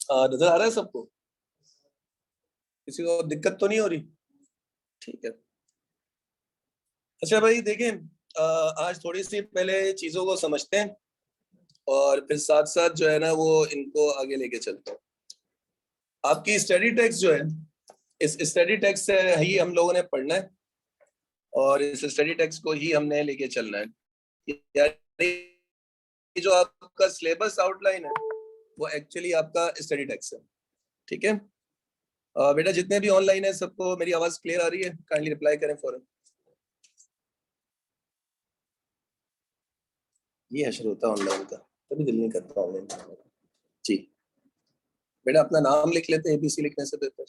नजर आ रहा है सबको? किसी को दिक्कत तो नहीं हो रही? ठीक है। अच्छा भाई देखें, आज थोड़ी सी पहले चीजों को समझते हैं और फिर साथ साथ जो है ना वो इनको आगे लेके चलते हैं। आपकी स्टडी टेक्स्ट जो है, इस स्टडी टेक्स्ट से ही हम लोगों ने पढ़ना है और इस स्टडी टेक्स्ट को ही हमने लेके चलना है। यानी जो आपका सिलेबस आउटलाइन है वो एक्चुअली आपका स्टडी टेक्स्ट है। ठीक है बेटा, जितने भी ऑनलाइन है सबको मेरी आवाज क्लियर आ रही है? काइंडली रिप्लाई करें फौरन। ये हशर होता है ऑनलाइन का, तभी दिल नहीं करता ऑनलाइन जी। बेटा अपना नाम लिख लेते हैं, एबीसी लिखने से बेहतर।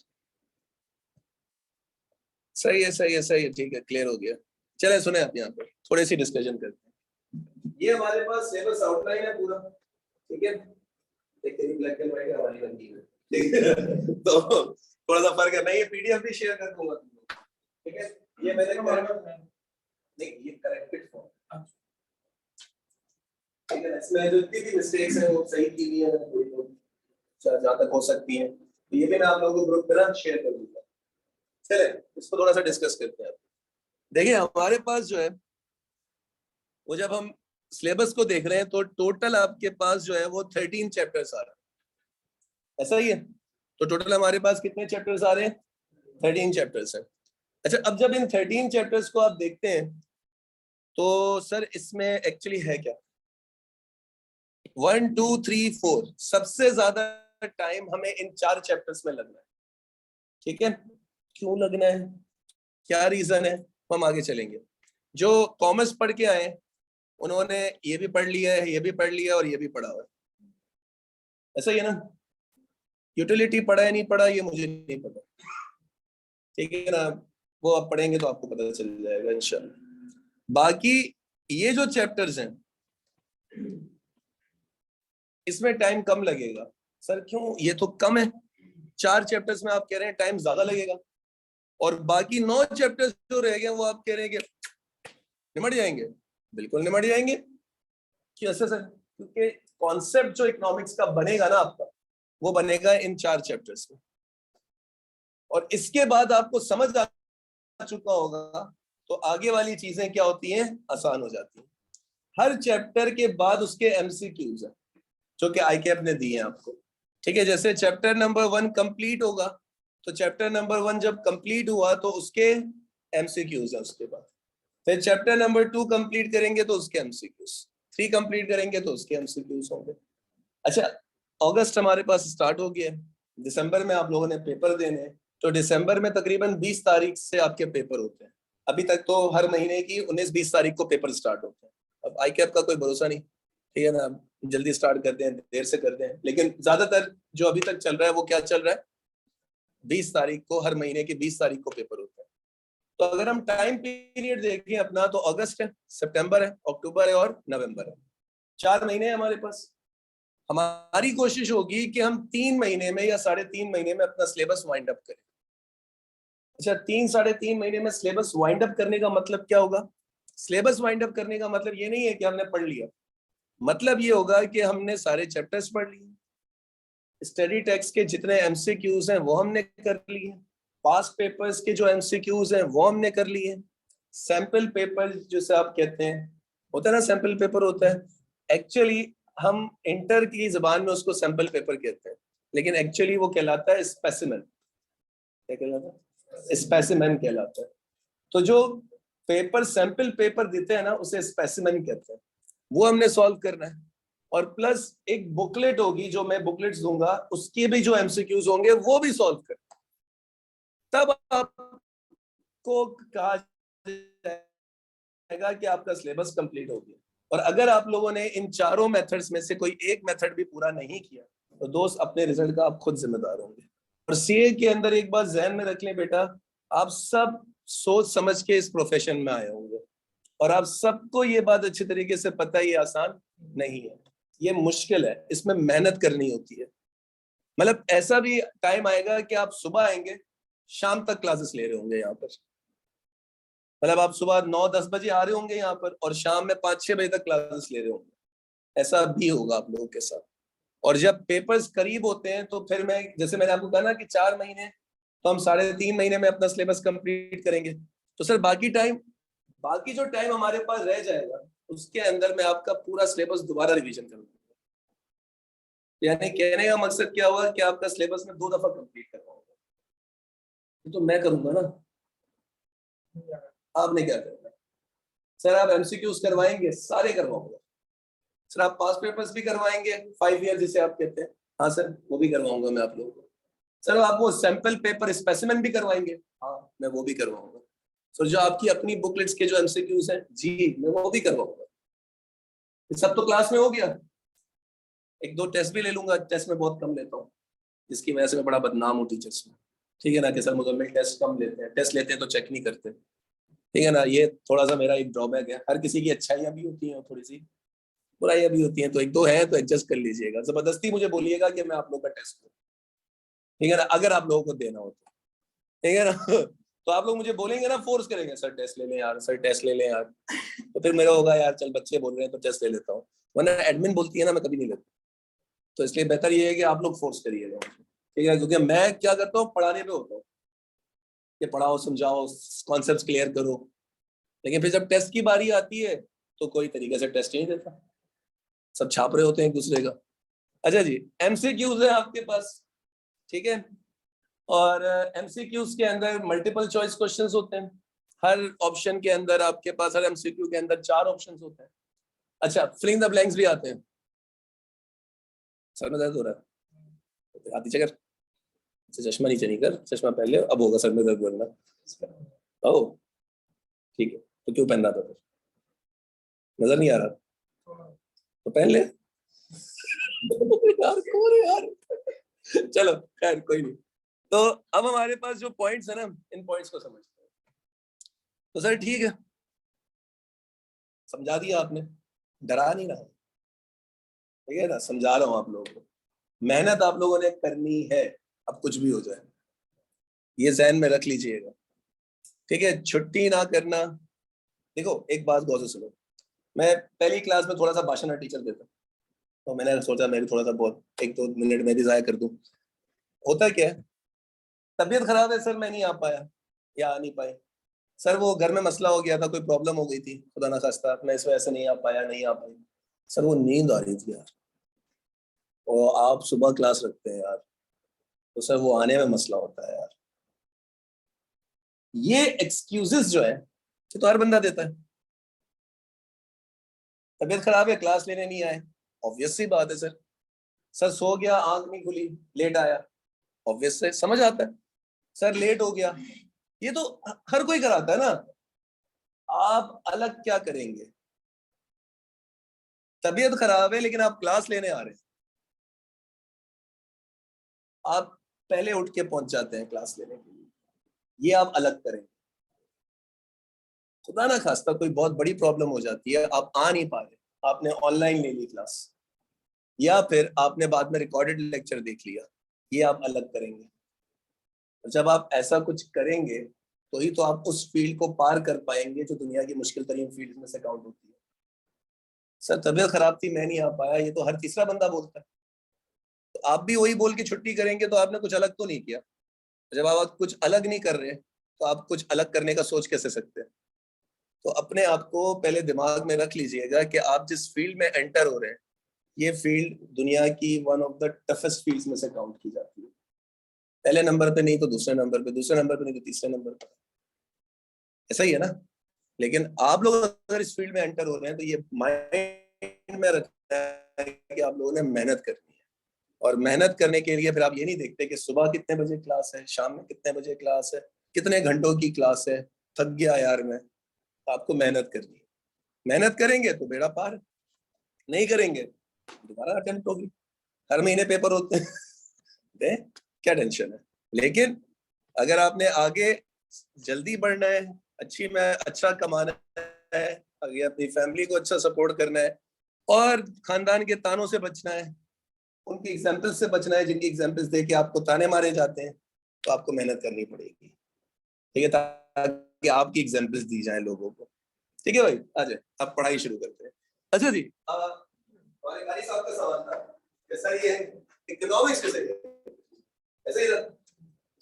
सही है सही है सही है, ठीक है, क्लियर हो गया। चले सुने आप, यहाँ पर थोड़ी सी डिस्कशन करते हैं। ये हमारे पास सिलेबस आउटलाइन है पूरा, ठीक है। देखते हैं ब्लैक एंड व्हाइट है, हमारी रंगीन है, ठीक है। तो थोड़ा सा फर्क है। मैं ये पीडीएफ भी शेयर कर दूंगा तुमको, ठीक है। ये मैंने नहीं, ये करेक्टेड फॉर्म, ठीक है। इसमें जो इतनी भी मिस्टेक्स हैं वो सही की हुई है, थोड़ी बहुत जहाँ तक हो सकती है, तो ये भी मैं आप लोगों को ग्रुप पे ना शेयर कर दूंगा। चले इसको थोड़ा सा डिस्कस करते हैं। देखिए हमारे पास जो है वो, जब हम सिलेबस को देख रहे हैं तो टोटल आपके पास जो है वो 13 चैप्टर्स आ रहे हैं, ऐसा ही है। तो टोटल हमारे पास कितने चैप्टर्स आ रहे हैं? 13 चैप्टर्स हैं। अच्छा, अब जब इन 13 चैप्टर्स को आप देखते हैं तो सर इसमें एक्चुअली है क्या? 1 2 3 4 सबसे ज्यादा टाइम हमें इन 4 चैप्टर्स में लगना है, ठीक है। क्यों लगना है, क्या रीजन है, हम आगे चलेंगे। जो कॉमर्स पढ़ के आए उन्होंने ये भी पढ़ लिया है, ये भी पढ़ लिया और ये भी पढ़ा हुआ है, ऐसा ही है ना। यूटिलिटी पढ़ा है नहीं पढ़ा ये मुझे नहीं पता, ठीक है ना। वो आप पढ़ेंगे तो आपको पता चल जाएगा इंशाल्लाह। बाकी ये जो चैप्टर्स हैं इसमें टाइम कम लगेगा। सर क्यों, ये तो कम है। 4 चैप्टर्स में आप कह रहे हैं टाइम ज्यादा लगेगा, और बाकी 9 चैप्टर्स जो रह गए वो आप कह रहे हैं कि निमट जाएंगे। बिल्कुल निमट जाएंगे। क्यों ऐसा सर? क्योंकि कॉन्सेप्ट जो इकोनॉमिक्स का बनेगा ना आपका, वो बनेगा इन 4 चैप्टर्स में, और इसके बाद आपको समझ आ चुका होगा तो आगे वाली चीजें क्या होती हैं, आसान हो जाती हैं। हर चैप्टर के बाद उसके एमसीक्यूज हैं जो कि आईकेएप ने दिए हैं आपको, ठीक है। जैसे चैप्टर नंबर 1 कंप्लीट होगा तो चैप्टर नंबर 1 जब कंप्लीट हुआ तो उसके एमसीक्यूज हैं, उसके बाद फिर चैप्टर नंबर 2 कंप्लीट करेंगे तो उसके एमसीक्यूज, 3 कंप्लीट करेंगे तो उसके एमसीक्यूज होंगे। अच्छा, अगस्त हमारे पास स्टार्ट हो गया, दिसंबर में आप लोगों ने पेपर देने हैं, तो दिसंबर में तकरीबन 20 तारीख से आपके पेपर होते हैं। अभी तक तो हर महीने की 19-20 तारीख को पेपर स्टार्ट होते हैं। अब आईकेएप का कोई भरोसा नहीं, ठीक है ना। जल्दी स्टार्ट करते हैं, देर से करते हैं, लेकिन ज्यादातर जो अभी तक चल रहा है वो क्या चल रहा है, 20 तारीख को, हर महीने की 20 तारीख को पेपर होते हैं। तो अगर हम टाइम पीरियड देखें अपना तो अगस्त है, सितंबर है, अक्टूबर है और नवंबर है, 4 महीने हैं हमारे पास। हमारी कोशिश होगी कि हम 3 महीने में या 3.5 महीने में अपना सिलेबस वाइंड अप करें। अच्छा, 3-3.5 महीने में सिलेबस वाइंड अप करने का मतलब क्या होगा? सिलेबस वाइंड अप करने का मतलब ये नहीं है कि हमने पढ़ लिया, मतलब ये होगा कि हमने सारे चैप्टर्स पढ़ लिए, स्टडी टेक्स्ट के जितने एमसीक्यूज हैं वो हमने कर लिए, पास्ट पेपर्स के जो एमसीक्यूज हैं वो हमने कर लिए, सैंपल पेपर जिसे आप कहते हैं, होता है ना, सैंपल पेपर होता है। एक्चुअली हम इंटर की जबान में उसको सैंपल पेपर कहते हैं, लेकिन एक्चुअली वो कहलाता है स्पेसिमेन। क्या कहलाता है? स्पेसिमेन कहलाता है। तो जो पेपर सैंपल पेपर देते हैं ना उसे स्पेसिमेन कहते हैं, वो हमने सॉल्व करना है। और प्लस एक बुकलेट होगी जो मैं बुकलेट्स दूंगा, उसके भी जो एमसीक्यूज होंगे वो भी सॉल्व कर, तब आपको कहा जाएगा कि आपका सिलेबस कंप्लीट हो गया। और अगर आप लोगों ने इन चारों मेथड्स में से कोई एक मेथड भी पूरा नहीं किया तो दोस्त अपने रिजल्ट का आप खुद जिम्मेदार होंगे। और सीए के अंदर एक बात जहन में रख लें बेटा, आप सब सोच समझ के इस प्रोफेशन में आए होंगे और आप सबको ये बात अच्छी तरीके से पता है, ये आसान नहीं है, ये मुश्किल है, इसमें मेहनत करनी होती है। मतलब ऐसा भी टाइम आएगा कि आप सुबह आएंगे, शाम तक क्लासेस ले रहे होंगे यहाँ पर। मतलब आप सुबह 9-10 बजे आ रहे होंगे यहाँ पर और शाम में 5-6 बजे तक क्लासेस ले रहे होंगे, ऐसा भी होगा आप लोगों के साथ। और जब पेपर्स करीब होते हैं तो फिर मैं, जैसे मैंने आपको कहा ना कि 4 महीने, तो हम 3.5 महीने में अपना सिलेबस कंप्लीट करेंगे। तो सर बाकी जो टाइम हमारे पास रह जाएगा उसके अंदर मैं आपका पूरा सिलेबस दोबारा रिवीजन करूंगा। यानी कहने का मकसद क्या हुआ कि आपका सिलेबस में 2 दफा कंप्लीट करवाऊंगा। तो मैं करूंगा ना, आपने क्या करना? सर आप एमसीक्यूज करवाएंगे? सारे करवाऊंगा। सर आप पास पेपर्स भी करवाएंगे 5 ईयर जिसे आप कहते हैं? हाँ सर वो भी करवाऊंगा मैं आप लोगों को। सर आप वो सैंपल पेपर स्पेसिमेन भी करवाएंगे? हाँ मैं वो भी करवाऊंगा। सर जो आपकी अपनी बुकलेट्स के जो एमसीक्यूज हैं जी मैं वो भी करवाऊंगा। ये सब तो क्लास में हो गया। 1-2 टेस्ट भी ले लूंगा, टेस्ट में बहुत कम लेता हूँ जिसकी वजह से मैं बड़ा बदनाम हूँ टीचर्स में। ठीक है ना कि सर मुकम्मल टेस्ट कम लेते हैं, टेस्ट लेते हैं तो चेक नहीं करते। ठीक है ना, ये थोड़ा सा मेरा एक ड्रॉबैक है। हर किसी की अच्छाइयाँ भी होती हैं और थोड़ी सी बुराइयां भी होती हैं, तो 1-2 है तो एडजस्ट कर लीजिएगा। जबरदस्ती मुझे बोलिएगा कि मैं आप लोग का टेस्ट दूं, ठीक है ना, अगर आप लोगों को देना हो तो। ठीक है ना तो आप लोग मुझे बोलेंगे ना, फोर्स करेंगे सर टेस्ट ले लें यार, सर टेस्ट ले लें यार, तो फिर मेरा होगा यार चल बच्चे बोल रहे हैं तो टेस्ट ले लेता हूँ, वरना एडमिन बोलती है ना मैं कभी नहीं लेता। तो इसलिए बेहतर ये है कि आप लोग फोर्स करिएगा मुझे, ठीक है, क्योंकि मैं क्या करता हूँ पढ़ाने पे होता हूँ कि पढ़ाओ समझाओ कॉन्सेप्ट क्लियर करो, लेकिन फिर जब टेस्ट की बारी आती है तो कोई तरीके से टेस्ट नहीं देता, सब छाप रहे होते हैं एक दूसरे का। अच्छा जी, एमसीक्यूज है आपके पास, ठीक है, और एमसीक्यूज के अंदर मल्टीपल चॉइस क्वेश्चंस होते हैं। हर ऑप्शन के अंदर आपके पास, हर एमसीक्यू के अंदर 4 ऑप्शंस होते हैं। अच्छा फिलिंग द ब्लैंक्स भी आते हैं। सर में दर्द हो रहा है, हाथ नीचे कर, चश्मा नीचे नहीं कर, चश्मा पहन ले, अब होगा सर में दर्द वरना। ओ ठीक है, तो क्यों पहन रहा था फिर, नजर नहीं आ रहा तो पहन ले यार कौन है यार चलो खैर कोई नहीं। तो अब हमारे पास जो पॉइंट्स है ना, इन पॉइंट्स को समझते हैं। तो सर ठीक है, समझा दिया आपने, डरा नहीं रहा, ठीक है ना, समझा रहा हूं आप लोगों को। मेहनत आप लोगों ने करनी है, अब कुछ भी हो जाए ये ज़हन में रख लीजिएगा, ठीक है, छुट्टी ना करना। देखो एक बात गौर से सुनो, मैं पहली क्लास में थोड़ा सा भाषण टीचर देता, तो मैंने सोचा मैं भी थोड़ा सा बहुत 1-2 मिनट में भी जाया कर दूं। होता क्या है, तबीयत खराब है सर मैं नहीं आ पाया या आ नहीं पाई, सर वो घर में मसला हो गया था, कोई प्रॉब्लम हो गई थी खुदा ना खास्ता, मैं इस वजह से नहीं आ पाया, नहीं आ पाई। सर वो नींद आ रही थी यार, और आप सुबह क्लास रखते हैं यार, तो सर वो आने में मसला होता है यार। ये एक्सक्यूजेस जो है ये तो हर बंदा देता है। तबीयत खराब है क्लास लेने नहीं आए, ऑब्वियस सी बात है सर। सर सो गया आंख नहीं खुली लेट आया, ऑब्वियस से समझ आता है। सर लेट हो गया, ये तो हर कोई कराता है ना। आप अलग क्या करेंगे, तबीयत खराब है लेकिन आप क्लास लेने आ रहे हैं, आप पहले उठ के पहुंच जाते हैं क्लास लेने के लिए, ये आप अलग करें। खुदा ना खास्ता कोई बहुत बड़ी प्रॉब्लम हो जाती है, आप आ नहीं पा रहे, आपने ऑनलाइन ले ली क्लास, या फिर आपने बाद में रिकॉर्डेड लेक्चर देख लिया, ये आप अलग करेंगे। जब आप ऐसा कुछ करेंगे तो ही तो आप उस फील्ड को पार कर पाएंगे जो दुनिया की मुश्किल तरीन फील्ड में से काउंट होती है। सर तबीयत खराब थी मैं नहीं आ पाया, ये तो हर तीसरा बंदा बोलता है, तो आप भी वही बोल के छुट्टी करेंगे तो आपने कुछ अलग तो नहीं किया। जब आप कुछ अलग नहीं कर रहे तो आप कुछ अलग करने का सोच कैसे सकते हैं। तो अपने आप को पहले दिमाग में रख लीजिएगा कि आप जिस फील्ड में एंटर हो रहे हैं ये फील्ड दुनिया की one of the toughest fields में से काउंट की जाती है। पहले नंबर पे नहीं तो दूसरे नंबर पे, दूसरे नंबर पे नहीं तो तीसरे नंबर पे, ऐसा ही है ना। लेकिन आप लोग अगर इस फील्ड में एंटर हो रहे हैं तो ये माइंड में रखना है कि आप लोगों ने मेहनत करनी है, और मेहनत करने के लिए फिर आप ये नहीं देखते कि सुबह कितने बजे क्लास है, शाम में कितने बजे क्लास है, कितने घंटों की क्लास है, थक गया यार मैं। आपको मेहनत करनी है, मेहनत करेंगे तो बेड़ा पार, नहीं करेंगे दोबारा अटेम्प्ट होगी, हर महीने पेपर होते हैं क्या टेंशन है। लेकिन अगर आपने आगे जल्दी बढ़ना है, अच्छा कमाना है, आगे अपनी फैमिली को अच्छा सपोर्ट करना है, और खानदान के तानों से बचना है, उनकी एग्जाम्पल्स से बचना है जिनकी एग्जाम्पल्स देके आपको ताने मारे जाते हैं, तो आपको मेहनत करनी पड़ेगी, ठीक है, ताकि आपकी एग्जाम्पल्स दी जाए लोगों को। ठीक है भाई, आ जाए अब पढ़ाई शुरू करते हैं। अच्छा जी, हमारे कारी साहब का सवाल था कैसा ये इकोनॉमिक्स कैसे ऐसे ही ना।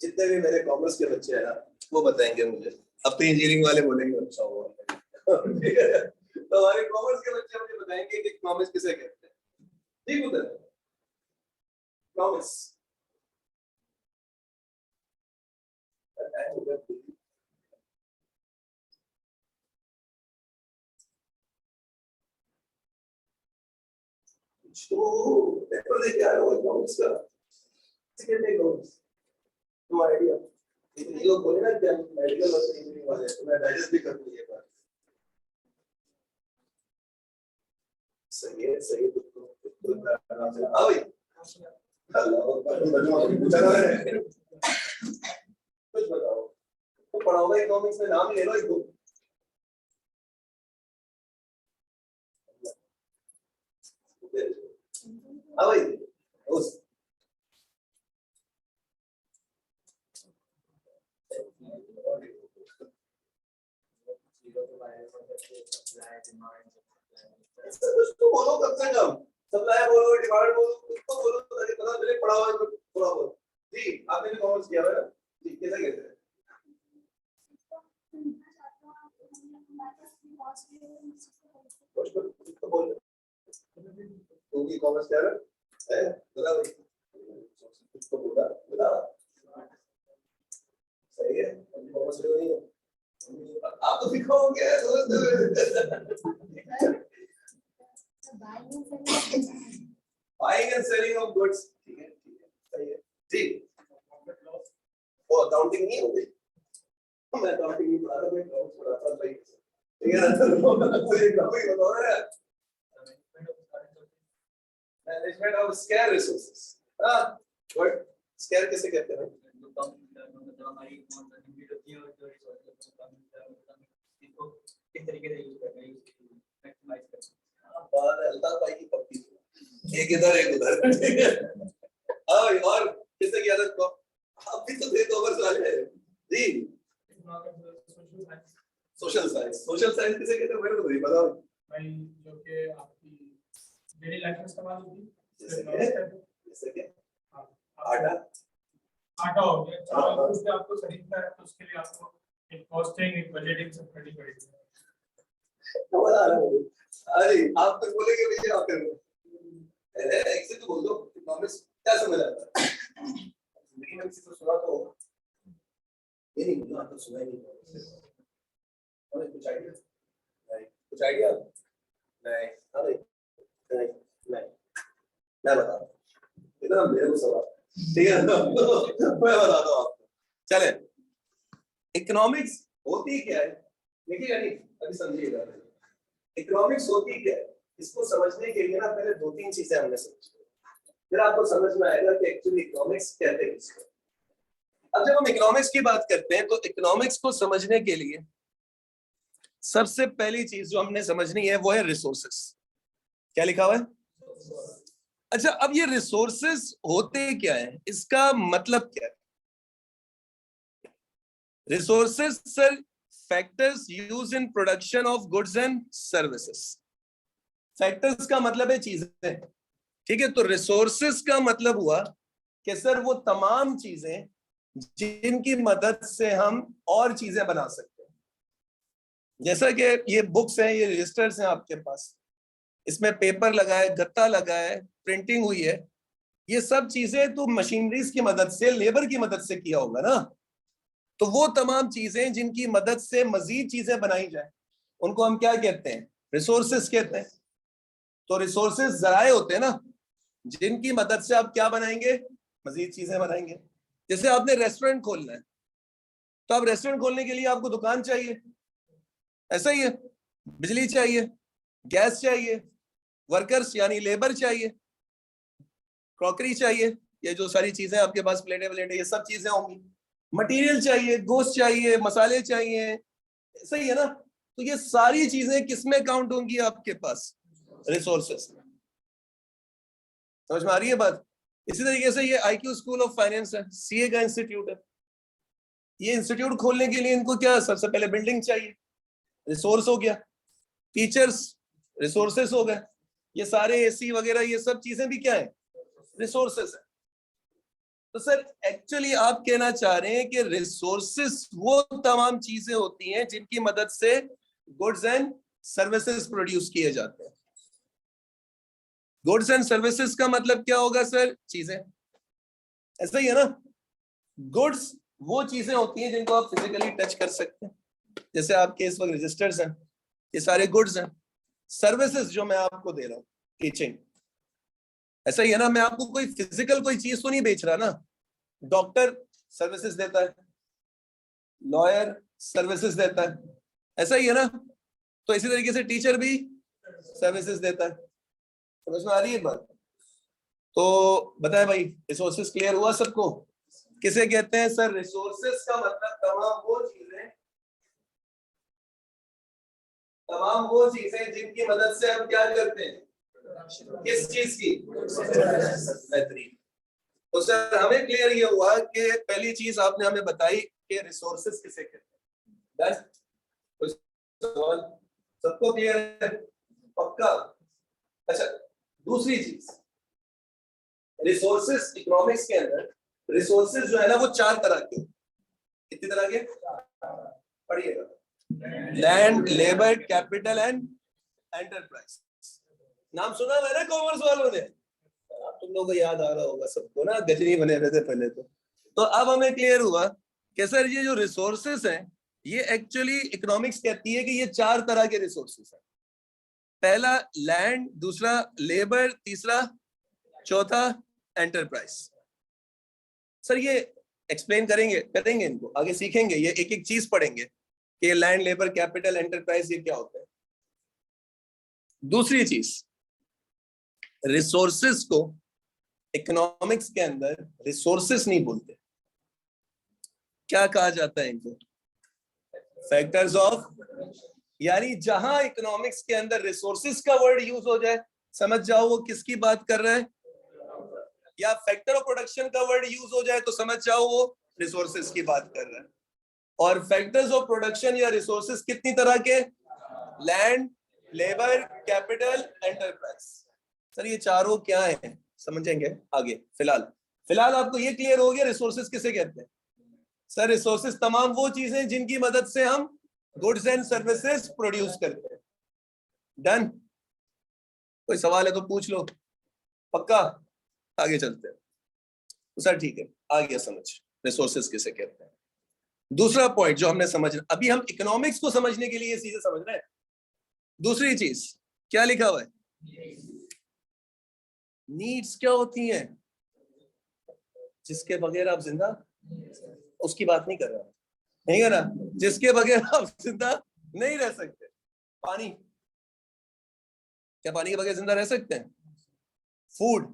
जितने भी मेरे कॉमर्स के बच्चे हैं ना वो बताएंगे मुझे, अब तो इंजीनियरिंग वाले बोलेंगे अच्छा हुआ। तो हमारे कॉमर्स के बच्चे मुझे बताएंगे कि इकोनॉमिक्स किसे कहते हैं। ठीक उधर इकोनॉमिक्स पेपर लेके आया हूँ इकोनॉमिक्स का। तुम आइडिया ये लोग बोले ना कि मेडिकल और इंजीनियरिंग वाले, तो मैं डाइजेस्ट भी कर दूं ये बात। सही है सही है। आओ भाई कुछ बताओ तो पढ़ाओगे इकोनॉमिक्स में, नाम ले लो एक दो। हाँ भाई उस कुछ तो बोलो कम से कम, सप्लाई बोलो डिमांड बोलो, कुछ तो बोलो ताकि पता चले पढ़ा हुआ है थोड़ा बहुत। जी आपने भी कॉमर्स किया है ना जी, कैसा कहते हैं तो बोल तू भी कॉमर्स किया है बता भाई कुछ तो बोला बता। सही है कॉमर्स में नहीं हो आप तो सिखाओगे buying and selling of goods. ठीक है सही है जी। वो अकाउंटिंग नहीं हो गई, मैं अकाउंटिंग नहीं पढ़ा था, मैं अकाउंट्स पढ़ा था भाई। ठीक है ना तो ये काफी बताओ ना मैनेजमेंट ऑफ स्केयर रिसोर्सेज। हां व्हाट स्केयर किसे कहते हैं किस तरीके से यूज करना है मैक्सिमाइज करना। बात अल्ताफ भाई की पक्की एक इधर एक उधर। और किसने किया था इसको? आप भी तो थे कॉमर्स वाले जी। सोशल साइंस किसे कहते हैं मेरे को नहीं पता भाई। जो कि आपकी डेली लाइफ में इस्तेमाल होती है जैसे कि आटा हो गया चावल, उससे आपको खरीदना है तो उसके लिए आपको एक कॉस्टिंग एक बजटिंग सब करनी पड़ेगी। अरे आप तो बोलेंगे भैया आप अरे एक से तो बोल दो इकोनॉमिक्स क्या समझ आता है जिंदगी में किसी को सुना तो ये नहीं मुझे तो सुना ही नहीं। हमें कुछ आइडिया नहीं अरे नहीं मैं बता इतना मेरे को सवाल ठीक है मैं बताता हूँ आपको। चले इकोनॉमिक्स होती क्या है देखिएगा नहीं अभी समझिएगा। इकोनॉमिक्स होती क्या है इसको समझने के लिए ना पहले दो तीन चीजें हमने समझी, फिर आपको समझ में आएगा कि एक्चुअली इकोनॉमिक्स कहते हैं किसको। अब जब हम इकोनॉमिक्स की बात करते हैं तो इकोनॉमिक्स को समझने के लिए सबसे पहली चीज जो हमने समझनी है वो है रिसोर्सेस। क्या लिखा हुआ है? अच्छा अब ये रिसोर्सेस होते क्या है, इसका मतलब क्या है? Resources sir factors use in production of goods and services. Factors का मतलब है चीजें, ठीक है। तो रिसोर्सेस का मतलब हुआ कि सर वो तमाम चीजें जिनकी मदद से हम और चीजें बना सकते हैं। जैसा कि ये बुक्स हैं, ये रजिस्टर्स हैं आपके पास, इसमें पेपर लगा है, गत्ता लगा है, प्रिंटिंग हुई है, ये सब चीजें तो मशीनरीज की मदद से, लेबर की मदद से किया होगा ना। तो वो तमाम चीजें जिनकी मदद से मजीद चीजें बनाई जाए उनको हम क्या कहते हैं? रिसोर्सेस कहते हैं। तो रिसोर्सेस जराए होते हैं ना जिनकी मदद से आप क्या बनाएंगे? मजीद चीजें बनाएंगे। जैसे आपने रेस्टोरेंट खोलना है तो आप रेस्टोरेंट खोलने के लिए आपको दुकान चाहिए, ऐसा ही है, बिजली चाहिए, गैस चाहिए, वर्कर्स यानी लेबर चाहिए, क्रॉकरी चाहिए, ये जो सारी चीजें आपके पास प्लेटें ये सब चीजें होंगी, मटेरियल चाहिए, गोश्त चाहिए, मसाले चाहिए, सही है ना। तो ये सारी चीजें किसमें काउंट होंगी आपके पास? रिसोर्सेस में। समझ में आ रही है बात? इसी तरीके से ये IQ स्कूल ऑफ फाइनेंस है, CA का इंस्टीट्यूट है। ये इंस्टीट्यूट खोलने के लिए इनको क्या, सबसे पहले बिल्डिंग चाहिए, रिसोर्स हो गया, टीचर्स रिसोर्सेस हो गए, ये सारे AC वगैरह ये सब चीजें भी क्या है? रिसोर्सेस है। तो सर एक्चुअली आप कहना चाह रहे हैं कि रिसोर्सेस वो तमाम चीजें होती हैं जिनकी मदद से गुड्स एंड सर्विसेज प्रोड्यूस किए जाते हैं। गुड्स एंड सर्विसेज का मतलब क्या होगा सर? चीजें, ऐसा ही है ना। गुड्स वो चीजें होती हैं जिनको आप फिजिकली टच कर सकते हैं, जैसे आपके इस वक्त रजिस्टर्स हैं, ये सारे गुड्स हैं। सर्विसेज जो मैं आपको दे रहा हूँ, टीचिंग, ऐसा ही है ना। मैं आपको कोई फिजिकल कोई चीज तो नहीं बेच रहा ना। डॉक्टर सर्विसेज देता है, लॉयर सर्विसेज देता है, ऐसा ही है ना। तो इसी तरीके से टीचर भी सर्विसेज देता है। समझ में आ रही है बात? तो बताए भाई, रिसोर्सेज क्लियर हुआ सबको? किसे कहते हैं सर? रिसोर्सेज का मतलब तमाम वो चीजें जिनकी मदद से हम क्या करते हैं, किस चीज की? बेहतरीन। तो सर हमें क्लियर ये हुआ कि पहली चीज आपने हमें बताई कि रिसोर्सेज किसे कहते हैं। सबको क्लियर है? पक्का? अच्छा, दूसरी चीज, रिसोर्सेज इकोनॉमिक्स के अंदर रिसोर्सेज जो है ना वो चार तरह के। कितनी तरह के? पढ़िएगा, land, labour, capital and enterprise. नाम सुना मैंने कॉमर्स वालों ने? तुम लोगों को याद आ रहा होगा सबको ना, गजनी बने रहते पहले तो अब हमें क्लियर हुआ कि सर ये जो रिसोर्सेस हैं ये एक्चुअली इकोनॉमिक्स कहती है कि ये चार तरह के रिसोर्सेस हैं। पहला लैंड, दूसरा लेबर, तीसरा, चौथा एंटरप्राइज। सर ये एक्सप्लेन करेंगे इनको आगे, सीखेंगे ये एक एक चीज पढ़ेंगे कि लैंड, लेबर, कैपिटल, एंटरप्राइज ये क्या होता है। दूसरी चीज, रिसोर्सेस को इकोनॉमिक्स के अंदर रिसोर्सेस नहीं बोलते, क्या कहा जाता है इनको? Factors of. यानी जहां इकोनॉमिक्स के अंदर रिसोर्सेस का वर्ड यूज हो जाए, समझ जाओ वो किसकी बात कर रहा है। या फैक्टर ऑफ प्रोडक्शन का वर्ड यूज हो जाए तो समझ जाओ वो रिसोर्सेस की बात कर रहा है। और फैक्टर्स ऑफ प्रोडक्शन या रिसोर्सेस कितनी तरह के? Land, labour, capital, enterprise. Sir ये चारों क्या है समझेंगे आगे। फिलहाल आपको ये क्लियर हो गया रिसोर्सेस किसे कहते हैं। सर रिसोर्सेस तमाम वो चीजें जिनकी मदद से हम गुड्स एंड सर्विसेज प्रोड्यूस करते हैं। डन? कोई सवाल है तो पूछ लो। पक्का? आगे चलते हैं। तो सर ठीक है, आ गया समझ रिसोर्सेज किसे कहते हैं। दूसरा पॉइंट जो हमने समझना, अभी हम इकोनॉमिक्स को समझने के लिए ये चीजें समझ रहे हैं। दूसरी चीज क्या लिखा हुआ है? नीड्स क्या होती हैं? जिसके बगैर आप जिंदा, उसकी बात नहीं कर रहा, नहीं है ना। जिसके बगैर आप जिंदा नहीं रह सकते। पानी, क्या पानी के बगैर जिंदा रह सकते हैं? फूड,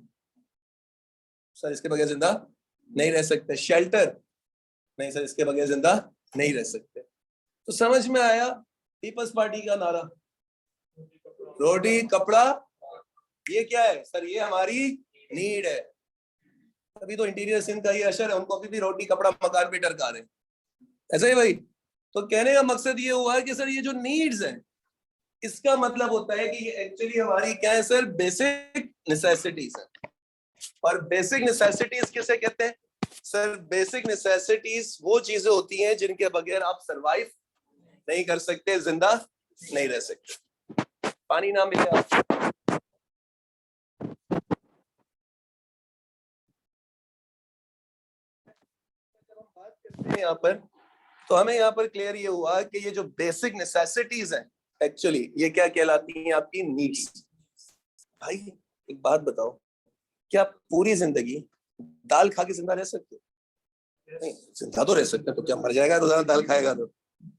सर इसके बगैर जिंदा नहीं रह सकते। शेल्टर, नहीं सर इसके बगैर जिंदा नहीं रह सकते। तो समझ में आया पीपल्स पार्टी का नारा, रोटी कपड़ा, ये क्या है सर? ये हमारी नीड है। अभी तो इंटीरियर सिंध का ये अशर है, उनको अभी भी रोटी कपड़ा मकान पे टरका रहे हैं, ऐसा ही भाई। तो कहने का मकसद ये हुआ है कि सर ये जो नीड्स हैं, इसका मतलब होता है कि ये एक्चुअली हमारी क्या है सर? बेसिक नेसेसिटीज है। और बेसिक नेसेसिटीज किसे कहते हैं सर? बेसिक नेसेसिटीज वो चीजें होती हैं जिनके बगैर आप सरवाइव नहीं कर सकते, जिंदा नहीं रह सकते। पानी ना मिले आपको, बात करते हैं यहाँ पर, तो हमें यहाँ पर क्लियर ये हुआ कि ये जो बेसिक नेसेसिटीज हैं एक्चुअली ये क्या कहलाती हैं? आपकी नीड्स। भाई एक बात बताओ, क्या आप पूरी जिंदगी दाल खा के जिंदा रह सकते हो? नहीं, जिंदा तो रह सकते, तो क्या मर जाएगा रोजाना दाल खाएगा तो?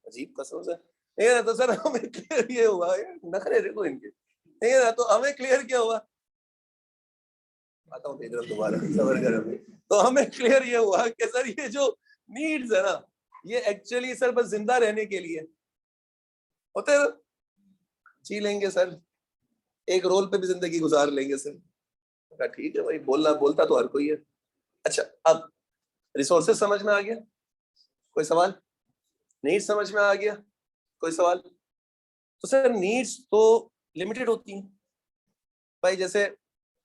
अजीब कसम से। नहीं है ना। तो सर हमें क्लियर ये हुआ, नखरे देखो इनके, नहीं है ना। तो हमें क्लियर क्या हुआ, आता हूँ देख रहा दोबारा सबर कर। तो हमें क्लियर ये हुआ कि सर ये जो नीड्स है ना, ये एक्चुअली सर बस जिंदा रहने के लिए होते हैं। जी लेंगे सर, एक रोल पे भी जिंदगी गुजार लेंगे सर। ठीक है भाई, बोलता तो हर कोई है। अच्छा, अब रिसोर्सेज समझ में आ गया, कोई सवाल? नीड्स समझ में आ गया, कोई सवाल? तो सर नीड्स तो लिमिटेड होती हैं भाई। जैसे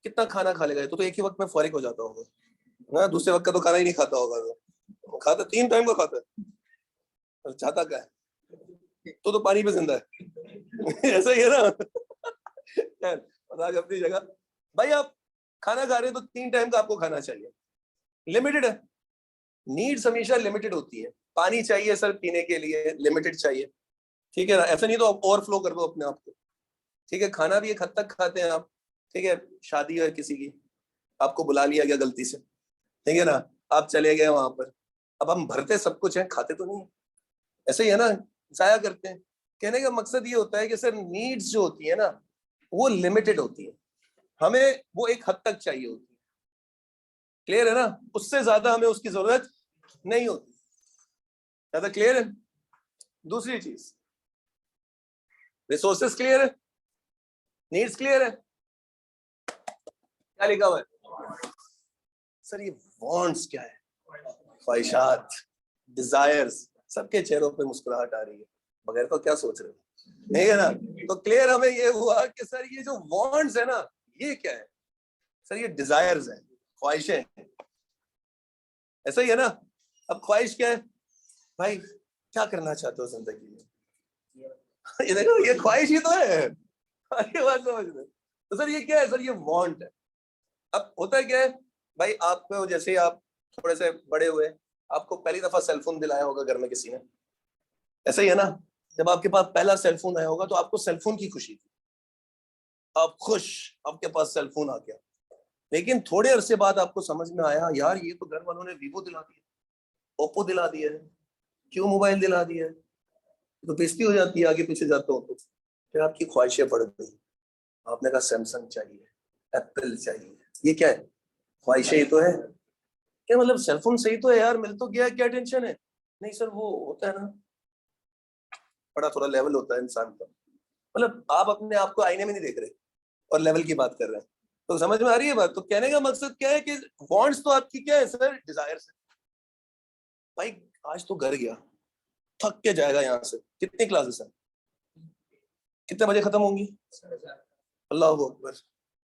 कितना खाना खा लेगा, तो एक ही वक्त में फारिग हो जाता होगा ना, दूसरे वक्त का तो खाना ही नहीं खाता होगा। तो खाता 3 टाइम का खाता है, और चाहता क्या है, तो पानी पे जिंदा है। ऐसा ही है ना। और आज अपनी जगह भाई, आप खाना खा रहे हो तो 3 टाइम का आपको खाना चाहिए, लिमिटेड है। नीड्स हमेशा लिमिटेड होती है। पानी चाहिए सर पीने के लिए, लिमिटेड चाहिए, ठीक है ना। ऐसा नहीं तो आप ओवरफ्लो कर दो अपने आप को, ठीक है। खाना भी एक हद तक खाते हैं आप, ठीक है। शादी है किसी की, आपको बुला लिया गया गलती से, ठीक है ना, आप चले गए वहां पर। अब हम भरते सब कुछ है, खाते तो नहीं है। ऐसे ही है ना, जाया करते हैं। कहने का मकसद ये होता है कि सर नीड्स जो होती है ना, वो लिमिटेड होती है, हमें वो एक हद तक चाहिए होती है। क्लियर है ना, उससे ज्यादा हमें उसकी जरूरत नहीं होती। ज्यादा क्लियर है। दूसरी चीज, रिसोर्सेस क्लियर है, नीड्स क्लियर है। क्या लिखा हुआ है सर, ये वांट्स क्या है, ख्वाहिशात, डिजायर्स। सबके चेहरों पे मुस्कुराहट आ रही है, बगैर तो क्या सोच रहे हो, नहीं है ना। तो क्लियर हमें ये हुआ कि सर ये जो वांट्स है ना, ये क्या है सर, ये डिजायर्स है, ख्वाहिशें हैं। ऐसा ही है ना। अब ख्वाहिश क्या है भाई, क्या करना चाहते हो जिंदगी में, ये देखो ये ख्वाहिश ही तो है। ये बात समझ रहे, तो सर ये क्या है सर, ये वांट है। अब होता है क्या है भाई, आपको जैसे ही आप थोड़े से बड़े हुए, आपको पहली दफा सेलफोन दिलाया होगा घर में किसी ने, ऐसा ही है ना। जब आपके पास पहला सेलफोन आया होगा तो आपको सेलफोन की खुशी थी, आप खुश, आपके पास सेलफोन आ गया। लेकिन थोड़े अरसे बाद आपको समझ में आया, यार ये तो घर वालों ने वीवो दिला दिया, ओप्पो दिला दिया है, क्यों मोबाइल दिला दिया है, तो बेइज्जती हो जाती है आगे पीछे जाते हो तो। फिर आपकी ख्वाहिशें बढ़ गई, आपने कहा सैमसंग चाहिए, एप्पल चाहिए। ये क्या है, ख्वाहिशें ही तो है। क्या मतलब, सेलफोन सही तो है यार, मिल तो गया, क्या टेंशन है। नहीं सर, वो होता है ना, बड़ा थोड़ा लेवल होता है इंसान का। मतलब आप अपने आप को आईने में नहीं देख रहे और लेवल की बात कर रहे हैं, तो समझ में आ रही है बात। तो कहने का मकसद क्या है कि वांट्स तो आपकी क्या है सर, डिजायर्स है। भाई आज तो घर गया, थक के जाएगा यहाँ से, कितनी क्लासेस है, कितने बजे खत्म होंगी, अल्लाह अकबर,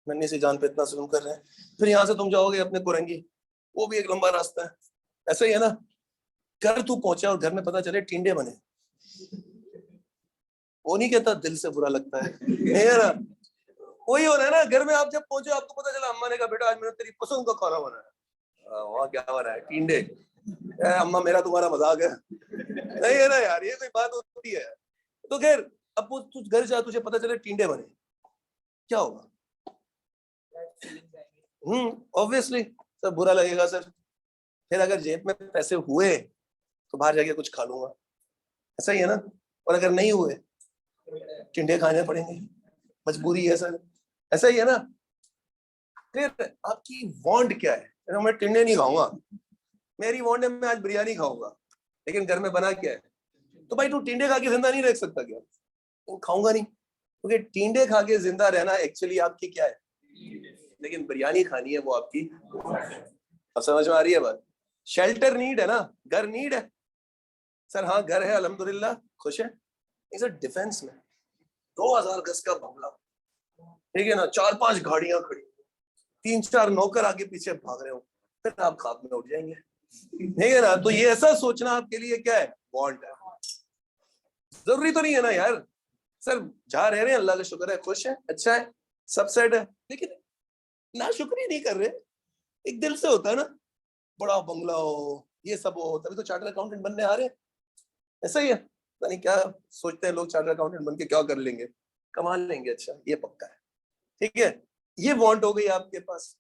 नन्ही सी जान पे इतना जुल्म कर रहे हैं। फिर यहाँ से तुम जाओगे अपने कुरंगी, वो भी एक लंबा रास्ता है। ऐसा ही है ना, घर तू पहुंचा और घर में पता चले टिंडे बने, वो नहीं कहता दिल से बुरा लगता है, नहीं है ना। वही हो रहा है ना, घर में आप जब पहुंचे आपको पता चला अम्मा ने कहा बेटा आज मैंने तेरी पसंद का खाना बनाया, वहाँ क्या बना है, टिंडे। अम्मा मेरा तुम्हारा मजाक है, नहीं है ना यार, ये कोई बात होती है। तो खैर, अब वो तू घर जा, तुझे पता चले टिंडे बने, क्या होगा। ऑब्वियसली सर बुरा लगेगा सर। फिर अगर जेब में पैसे हुए तो बाहर जाके कुछ खा लूंगा, ऐसा ही है ना। और अगर नहीं हुए, टिंडे खाने पड़ेंगे, मजबूरी है सर, ऐसा ही है ना। फिर आपकी वांट क्या है, मैं टिंडे नहीं खाऊंगा, मेरी वांट है मैं आज बिरयानी खाऊंगा, लेकिन घर में बना क्या है। तो भाई तू टिंडे खा के जिंदा नहीं रह सकता क्या, तो खाऊंगा नहीं, क्योंकि टिंडे खा के जिंदा रहना एक्चुअली आपकी क्या है, लेकिन बिरयानी खानी है वो आपकी। अब समझ में आ रही है बात। शेल्टर नीड है ना, घर नीड है सर। हाँ घर है अल्हम्दुलिल्लाह, खुश है। सर डिफेंस में 2000 गज का बंगला, ठीक है ना, 4-5 गाड़ियां खड़ी, 3-4 नौकर आगे पीछे भाग रहे हो, फिर आप खाब में उठ जाएंगे, ठीक है ना। तो ये ऐसा सोचना आपके लिए क्या है, वांट है। जरूरी तो नहीं है ना यार सर, जहाँ रह रहे हैं अल्लाह का शुक्र है, खुश है, अच्छा है, सब सेट है, लेकिन ना शुक्र ही नहीं कर रहे। एक दिल से होता है ना, बड़ा बंगला हो, ये सब हो, तभी तो चार्टर्ड अकाउंटेंट बनने आ रहे हैं। ऐसा ही है, पता नहीं क्या सोचते हैं लोग, चार्टर्ड अकाउंटेंट बन के क्या कर लेंगे, कमा लेंगे, अच्छा ये पक्का है, ठीक है। ये वांट हो गई आपके पास,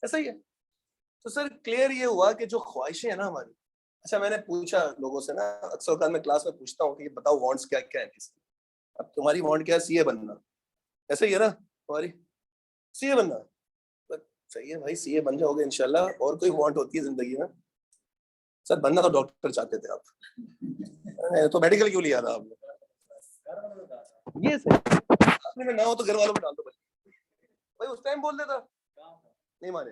ऐसा ही है। तो सर क्लियर ये हुआ कि जो ख्वाहिशें हैं ना हमारी। अच्छा मैंने पूछा लोगों से ना, अक्सर औकात मैं क्लास में पूछता हूँ कि बताओ वांट्स क्या क्या है किसकी। अब तुम्हारी वांट क्या है, सीए बनना, ऐसा ही है ना तुम्हारी, सीए बनना। तो सही है भाई, सीए बन जाओगे इंशाल्लाह। और कोई वांट होती है जिंदगी में सर, बनना तो डॉक्टर चाहते थे आप, तो मेडिकल क्यों लिया था आपने, ये सही। आपने में ना हो तो घर वालों में डाल दो भाई, उस टाइम बोल देता, नहीं माने,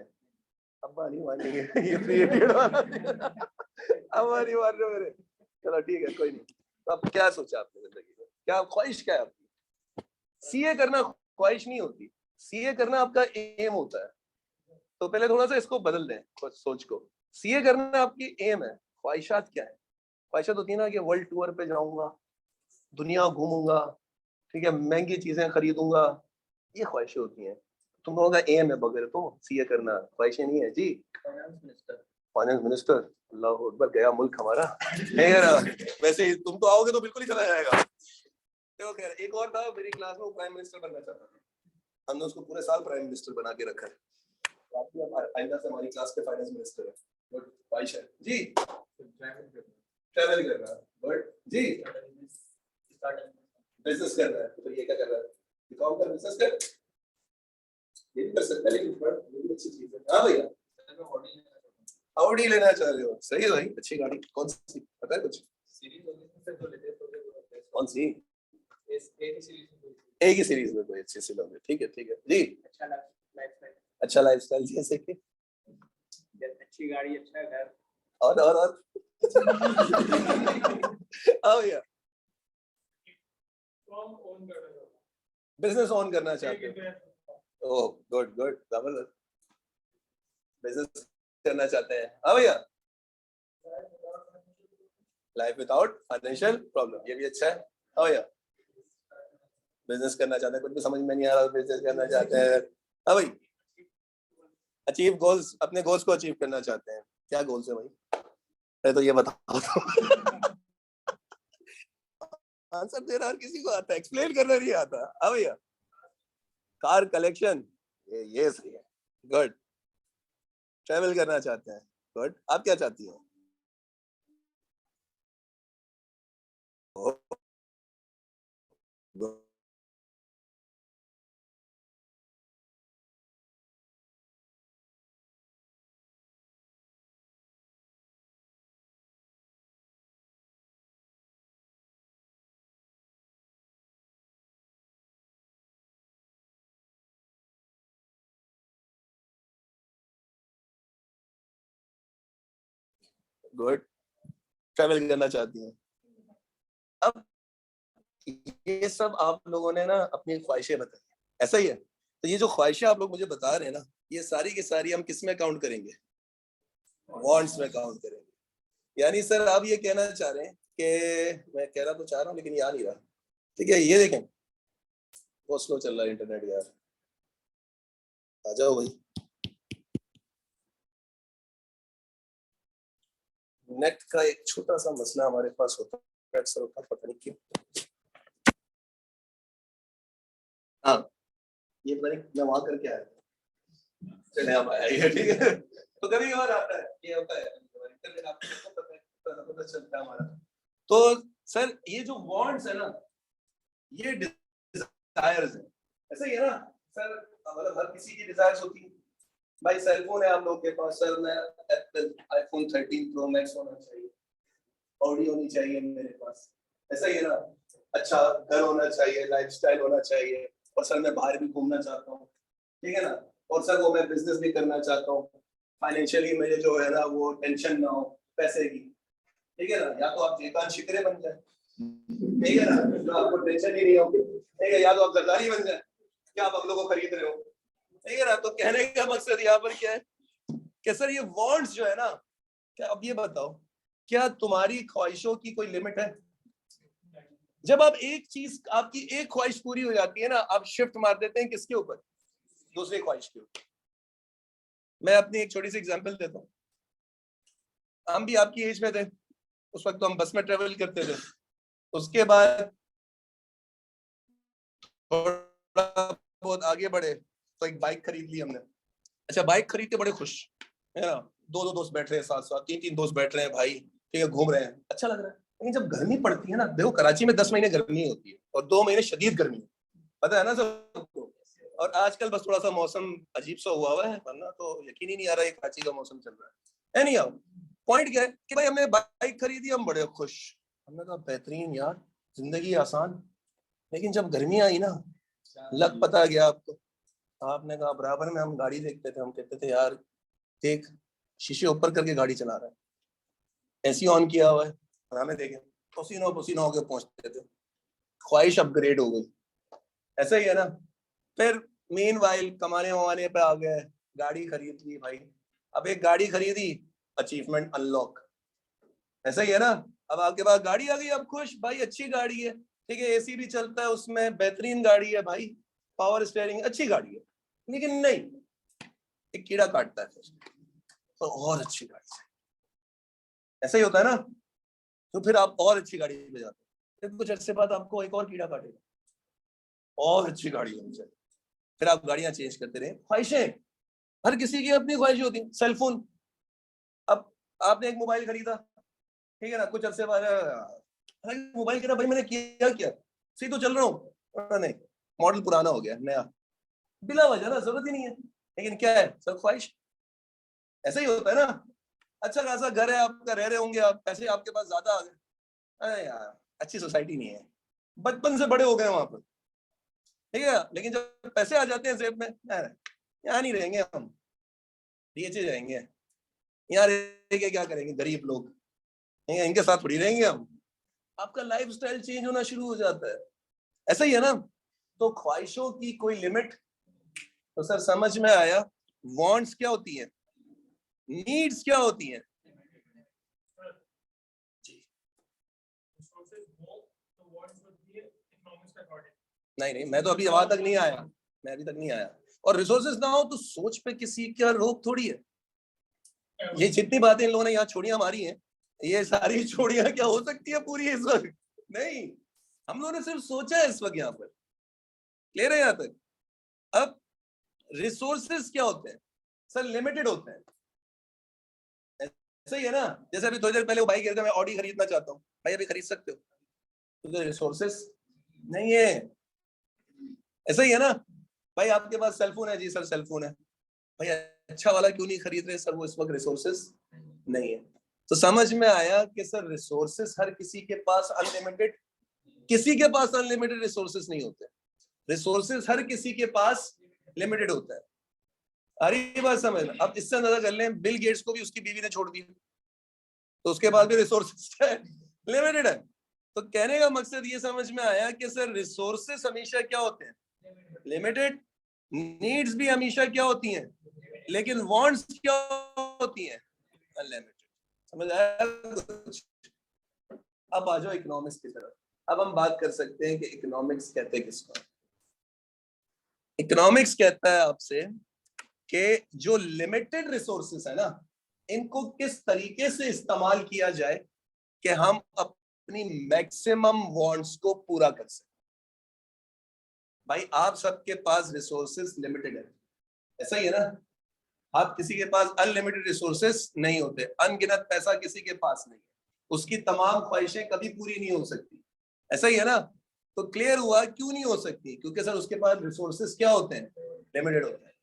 अब्बा नहीं मानेंगे। ये पेड़ वाला अब्बा नहीं मान रहे मेरे, चलो ठीक है कोई नहीं। तो अब क्या सोचा आपने जिंदगी में, क्या ख्वाहिश क्या है आपकी। सीए करना ख्वाहिश नहीं होती, सीए करना आपका एम होता है, तो पहले थोड़ा सा इसको बदल दें सोच को। सीए करना आपकी एम है, ख्वाहिशात क्या है? ख्वाहिशात होती है ना कि वर्ल्ड टूर पे जाऊंगा, दुनिया घूमूंगा, ठीक है, महंगी चीजें खरीदूंगा, ये ख्वाहिशें होती हैं। तुम लोगों का एम है बगैर तो सीए करना, ख्वाहिशें नहीं है जी। फाइनेंस मिनिस्टर, अल्लाह अकबर, गया मुल्क हमारा है ना। वैसे तुम तो आओगे तो बिल्कुल ही चला जाएगा। तो खैर, एक और था मेरी क्लास में, वो प्राइम मिनिस्टर बनना चाहता था, हमने उसको पूरे साल प्राइम मिनिस्टर बना के रखा है। आइंदा से हमारी क्लास के फाइनेंस मिनिस्टर है। गुड, ख्वाहिश है जी ट्रैवल करना, बट जी बिजनेस करना है, तो ये क्या कर रहा है? बीकॉम का बिजनेस कर, ये भी कर सकता है, लेकिन ये भी अच्छी चीज है। हाँ भैया, ऑडी लेना चाह रहे हो, सही है भाई, अच्छी गाड़ी। कौन सी पता है कुछ? कौन सी? एक ही सीरीज में कोई अच्छी सी लोगे, ठीक है ठीक है जी। अच्छा लाइफस्टाइल जैसे कि अच्छी गाड़ी, अच्छा घर, और हाँ भैया, बिजनेस ऑन करना चाहते हो? ओह गुड गुड, जबरदस्त, बिजनेस करना चाहते हैं। हाँ भैया, लाइफ विदाउट फाइनेंशियल प्रॉब्लम, ये भी अच्छा है। हाँ भैया, बिजनेस करना चाहते हैं, कुछ भी समझ में नहीं आ रहा, बिजनेस करना चाहते हैं। हाँ भाई, अचीव गोल्स, अपने गोल्स को अचीव करना चाहते हैं। क्या गोल्स है भाई? अरे तो ये बताओ तो आंसर देना हर किसी को आता है, एक्सप्लेन करना नहीं आता। हाँ भैया, कार कलेक्शन, ये सही है, गुड। ट्रैवल करना चाहते हैं, गुड। आप क्या चाहती हो? गुड, गुड, ट्रैवल करना चाहती हैं। अब ये सब आप लोगों ने ना अपनी ख्वाहिशें बताई, ऐसा ही है? तो ये जो ख्वाहिशें आप लोग मुझे बता रहे हैं ना, ये सारी की सारी हम किस में काउंट करेंगे? वांट्स में काउंट करेंगे। यानी सर आप ये कहना चाह रहे हैं कि, मैं कहना तो चाह रहा हूँ लेकिन ये आ नहीं रहा, ठीक है, ये देखें, बहुत स्लो चल रहा है इंटरनेट यार, आ जाओ भाई। नेट का एक छोटा सा मसला हमारे पास होता है अक्सर, होता पता नहीं क्यों। हाँ, ये पता नहीं मैं वहां करके आया, चले हम आया, ठीक है। तो कभी कभार आता है, ये होता है, इंटरनेट आपको पता है, पता चलता है हमारा। तो सर ये जो वांट्स है ना, ये डिजायर्स है, ऐसा ही है ना सर? मतलब हर किसी की डिजायर्स होती है। भाई सेल फोन है आप लोगों के पास, सर मैं एप्पल आईफोन 13 प्रो मैक्स होना चाहिए, ऑडी होनी चाहिए मेरे पास, ऐसा ही है ना? अच्छा घर होना चाहिए, लाइफस्टाइल होना चाहिए, और सर मैं बाहर भी घूमना चाहता हूँ, ठीक है ना? और सर वो मैं बिजनेस भी करना चाहता हूँ, फाइनेंशियली मुझे जो है ना वो टेंशन ना हो पैसे की, ठीक है ना? या तो आप जेकान शिकरे बन जाए, ठीक है ना, तो आपको टेंशन ही नहीं होगी, ठीक है? या तो आप जरदारी बन जाए, क्या आप अगलों को खरीद रहे हो, ठीक है ना? तो कहने का मकसद यहाँ पर क्या है कि सर ये वांट्स जो है ना, क्या अब ये बताओ, क्या तुम्हारी ख्वाहिशों की कोई लिमिट है? जब आप एक चीज, आपकी एक ख्वाहिश पूरी हो जाती है ना, आप शिफ्ट मार देते हैं किसके ऊपर? दूसरी ख्वाहिश के ऊपर। मैं अपनी एक छोटी सी एग्जांपल देता हूँ। हम भी आपकी एज में थे, उस वक्त तो हम बस में ट्रेवल करते थे। उसके बाद थोड़ा बहुत आगे बढ़े तो एक बाइक खरीद ली हमने। अच्छा, बाइक खरीद के बड़े खुश है ना, दो दो दोस्त बैठ रहे हैं साथ साथ, तीन तीन दोस्त बैठ रहे हैं भाई, ठीक है, घूम रहे हैं, अच्छा लग रहा है। लेकिन जब गर्मी पड़ती है ना, देखो कराची में 10 महीने गर्मी होती है और 2 महीने शदीद गर्मी, पता है ना सबको। और आजकल बस थोड़ा सा मौसम अजीब सा हुआ है, वरना तो यकीन ही नहीं आ रहा है कराची का मौसम चल रहा है। एनी हाउ, पॉइंट क्या है कि भाई हमने बाइक खरीदी, हम बड़े खुश, हमने कहा बेहतरीन यार, जिंदगी आसान। लेकिन जब गर्मी आई ना, लग पता गया आपको। आपने कहा, बराबर में हम गाड़ी देखते थे, हम कहते थे यार देख, शीशे ऊपर करके गाड़ी चला रहा है, एसी ऑन किया हुआ है, और हमें देखे पसीना पसीना होकर पहुंचते थे। ख्वाहिश अपग्रेड हो गई, ऐसा ही है ना? फिर मीनवाइल कमाने वमाने पे आ गए, गाड़ी खरीद ली भाई। अब एक गाड़ी खरीदी, अचीवमेंट अनलॉक, ऐसा ही है ना। अब आपके पास गाड़ी आ गई, अब खुश भाई, अच्छी गाड़ी है, ठीक है, एसी भी चलता है उसमें, बेहतरीन गाड़ी है भाई, पावर स्टीयरिंग, अच्छी गाड़ी है। लेकिन नहीं, एक कीड़ा काटता है फिर, तो और अच्छी गाड़ी से, ऐसा ही होता है ना। तो फिर आप और अच्छी गाड़ी पे जाते हैं, फिर कुछ अरसे बाद आपको एक और कीड़ा काटेगा, और अच्छी गाड़ी होनी चाहिए, फिर आप गाड़ियां चेंज करते रहे। ख्वाहिशें, हर किसी की अपनी ख्वाहिशें होती हैं। सेलफोन, अब आपने एक मोबाइल खरीदा, ठीक है ना, कुछ अरसे बाद मोबाइल खरीदा भाई, मैंने किया क्या, सही तो चल रहा हूँ, नहीं, मॉडल पुराना हो गया, नया, बिला वजह ना, जरूरत ही नहीं है, लेकिन क्या है, सब ख्वाहिश। ऐसा ही होता है ना। अच्छा खासा घर है आपका, रह रहे होंगे आप, पैसे आपके पास ज्यादा आ गए, अरे यार अच्छी सोसाइटी नहीं है, बचपन से बड़े हो गए वहां पर, ठीक है, लेकिन जब पैसे आ जाते हैं जेब में, यहाँ नहीं रहेंगे हम, डीएचए जाएंगे, यहाँ रह के क्या करेंगे गरीब लोग, इनके साथ थोड़ी रहेंगे हम। आपका लाइफ स्टाइल चेंज होना शुरू हो जाता है, ऐसा ही है ना। तो ख्वाहिशों की कोई लिमिट, तो सर समझ में आया, वांट्स क्या होती है, नीड्स क्या होती हैं। नहीं नहीं, मैं तो अभी वहां तक नहीं आया, मैं अभी तक नहीं आया। और रिसोर्सेज ना हो तो सोच पे किसी का रोक थोड़ी है। ये जितनी बातें इन लोगों ने यहाँ छोड़ियां मारी हैं, ये सारी छोड़ियां क्या हो सकती है पूरी इस वक्त, नहीं, हम लोगों ने सिर्फ सोचा है इस वक्त यहाँ पर, क्लियर है यहाँ तक। अब रिसोर्सेज क्या होते हैं सर, लिमिटेड होते हैं, सही है ना। जैसे अभी थोड़ी देर पहले वो भाई कह रहे थे मैं ऑडी खरीदना चाहता हूँ, भाई अभी खरीद सकते हो, तो रिसोर्सेस नहीं है, ऐसा ही है ना। भाई आपके पास सेलफोन है, जी सर सेलफोन है, भाई अच्छा वाला क्यों नहीं खरीद रहे सर, वो इस वक्त रिसोर्सेस नहीं है। तो समझ में आया कि सर रिसोर्सेस हर किसी के पास अनलिमिटेड, किसी के पास अनलिमिटेड रिसोर्सेस नहीं होते, रिसोर्सेस हर किसी के पास लिमिटेड होता है। अरे बात समझ में, अब इससे अंदाजा कर लें, बिल गेट्स को भी उसकी बीवी ने छोड़ दिया, तो उसके पास भी रिसोर्सेस लिमिटेड है। तो कहने का मकसद ये समझ में आया कि सर रिसोर्सेस हमेशा क्या होते हैं, लिमिटेड, नीड्स भी हमेशा क्या होती हैं, लेकिन वांट्स क्या होती हैं, अनलिमिटेड। समझ आया कुछ। अब आ जाओ इकोनॉमिक्स की तरफ। अब हम बात कर सकते हैं कि इकोनॉमिक्स कहते हैं किसको। इकोनॉमिक्स कहता है आपसे कि जो लिमिटेड रिसोर्सेस है ना, इनको किस तरीके से इस्तेमाल किया जाए कि हम अपनी मैक्सिमम वांट्स को पूरा कर सकें। भाई आप सबके पास रिसोर्सेस लिमिटेड है, ऐसा ही है ना। आप किसी के पास अनलिमिटेड रिसोर्सेस नहीं होते, अनगिनत पैसा किसी के पास नहीं है, उसकी तमाम ख्वाहिशें कभी पूरी नहीं हो सकती, ऐसा ही है ना। तो क्लियर हुआ क्यों नहीं हो सकती, क्योंकि सर उसके पास रिसोर्सेस क्या होते हैं, लिमिटेड होते हैं।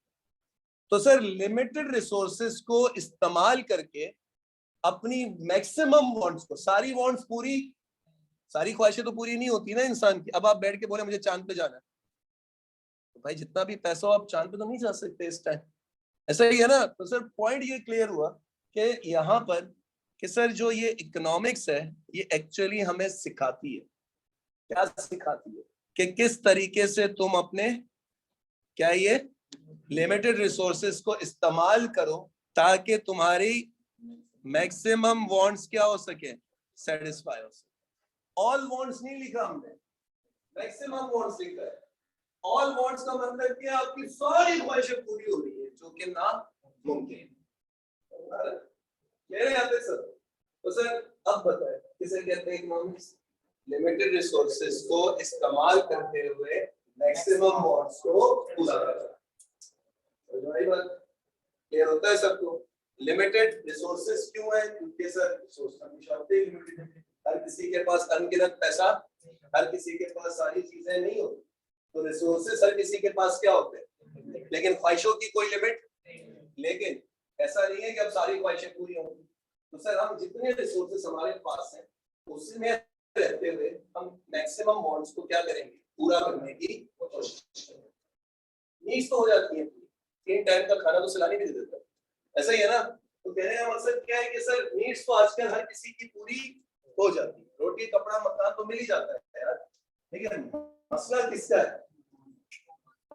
तो सर लिमिटेड रिसोर्सेस को इस्तेमाल करके अपनी मैक्सिमम वांट्स को, सारी वांट्स पूरी, सारी ख्वाहिशें तो पूरी नहीं होती ना इंसान की। अब आप बैठ के बोले मुझे चांद पे जाना है, तो भाई जितना भी पैसा हो आप चांद पे तो नहीं जा सकते इस टाइम, ऐसा ही है ना। तो सर पॉइंट ये क्लियर हुआ कि यहाँ पर कि सर जो ये इकोनॉमिक्स है, ये एक्चुअली हमें सिखाती है, क्या सिखाती है, कि किस तरीके से तुम अपने, क्या ये लिमिटेड रिसोर्सेस को इस्तेमाल करो ताकि तुम्हारी मैक्सिमम वांट्स क्या हो सके, सेटिस्फाई हो सके। ऑल वांट्स नहीं लिखा हमने, मैक्सिमम वांट्स लिखा है। ऑल वांट्स का मतलब क्या, आपकी सारी ख्वाहिशें पूरी हो रही है, जो कि ना मुमकिन मेरे यहाँ पे सर। तो सर अब बताएं किसे कहते हैं इकोनॉमिक्स, लिमिटेड रिसोर्सेज को इस्तेमाल करते हुए मैक्सिमम वांट्स को पूरा करना। तो बात क्लियर होता है सबको। लिमिटेड रिसोर्सेज क्यों है, क्योंकि सर रिसोर्स हमेशा होते हैं लिमिटेड, हर किसी के पास अनगिनत पैसा, हर किसी के पास सारी चीजें नहीं होती, तो रिसोर्सेज हर किसी के पास क्या होते हैं, लेकिन ख्वाहिशों की कोई लिमिट, लेकिन ऐसा नहीं है कि अब सारी ख्वाहिशें पूरी होंगी। तो सर हम जितने रिसोर्सेज हमारे पास हैं उसमें रहते हुए हम मैक्सिमम वांट्स को क्या करेंगे, पूरा करने की कोशिश करेंगे। नीड्स तो हो जाती है, 3 टाइम का खाना तो सिलानी भी दे देता है, ऐसा ही है ना। तो कहने का मकसद क्या है कि सर नीड्स तो आजकल हर किसी की पूरी हो जाती है, रोटी कपड़ा मकान तो मिल ही जाता है यार, लेकिन मसला किसका है,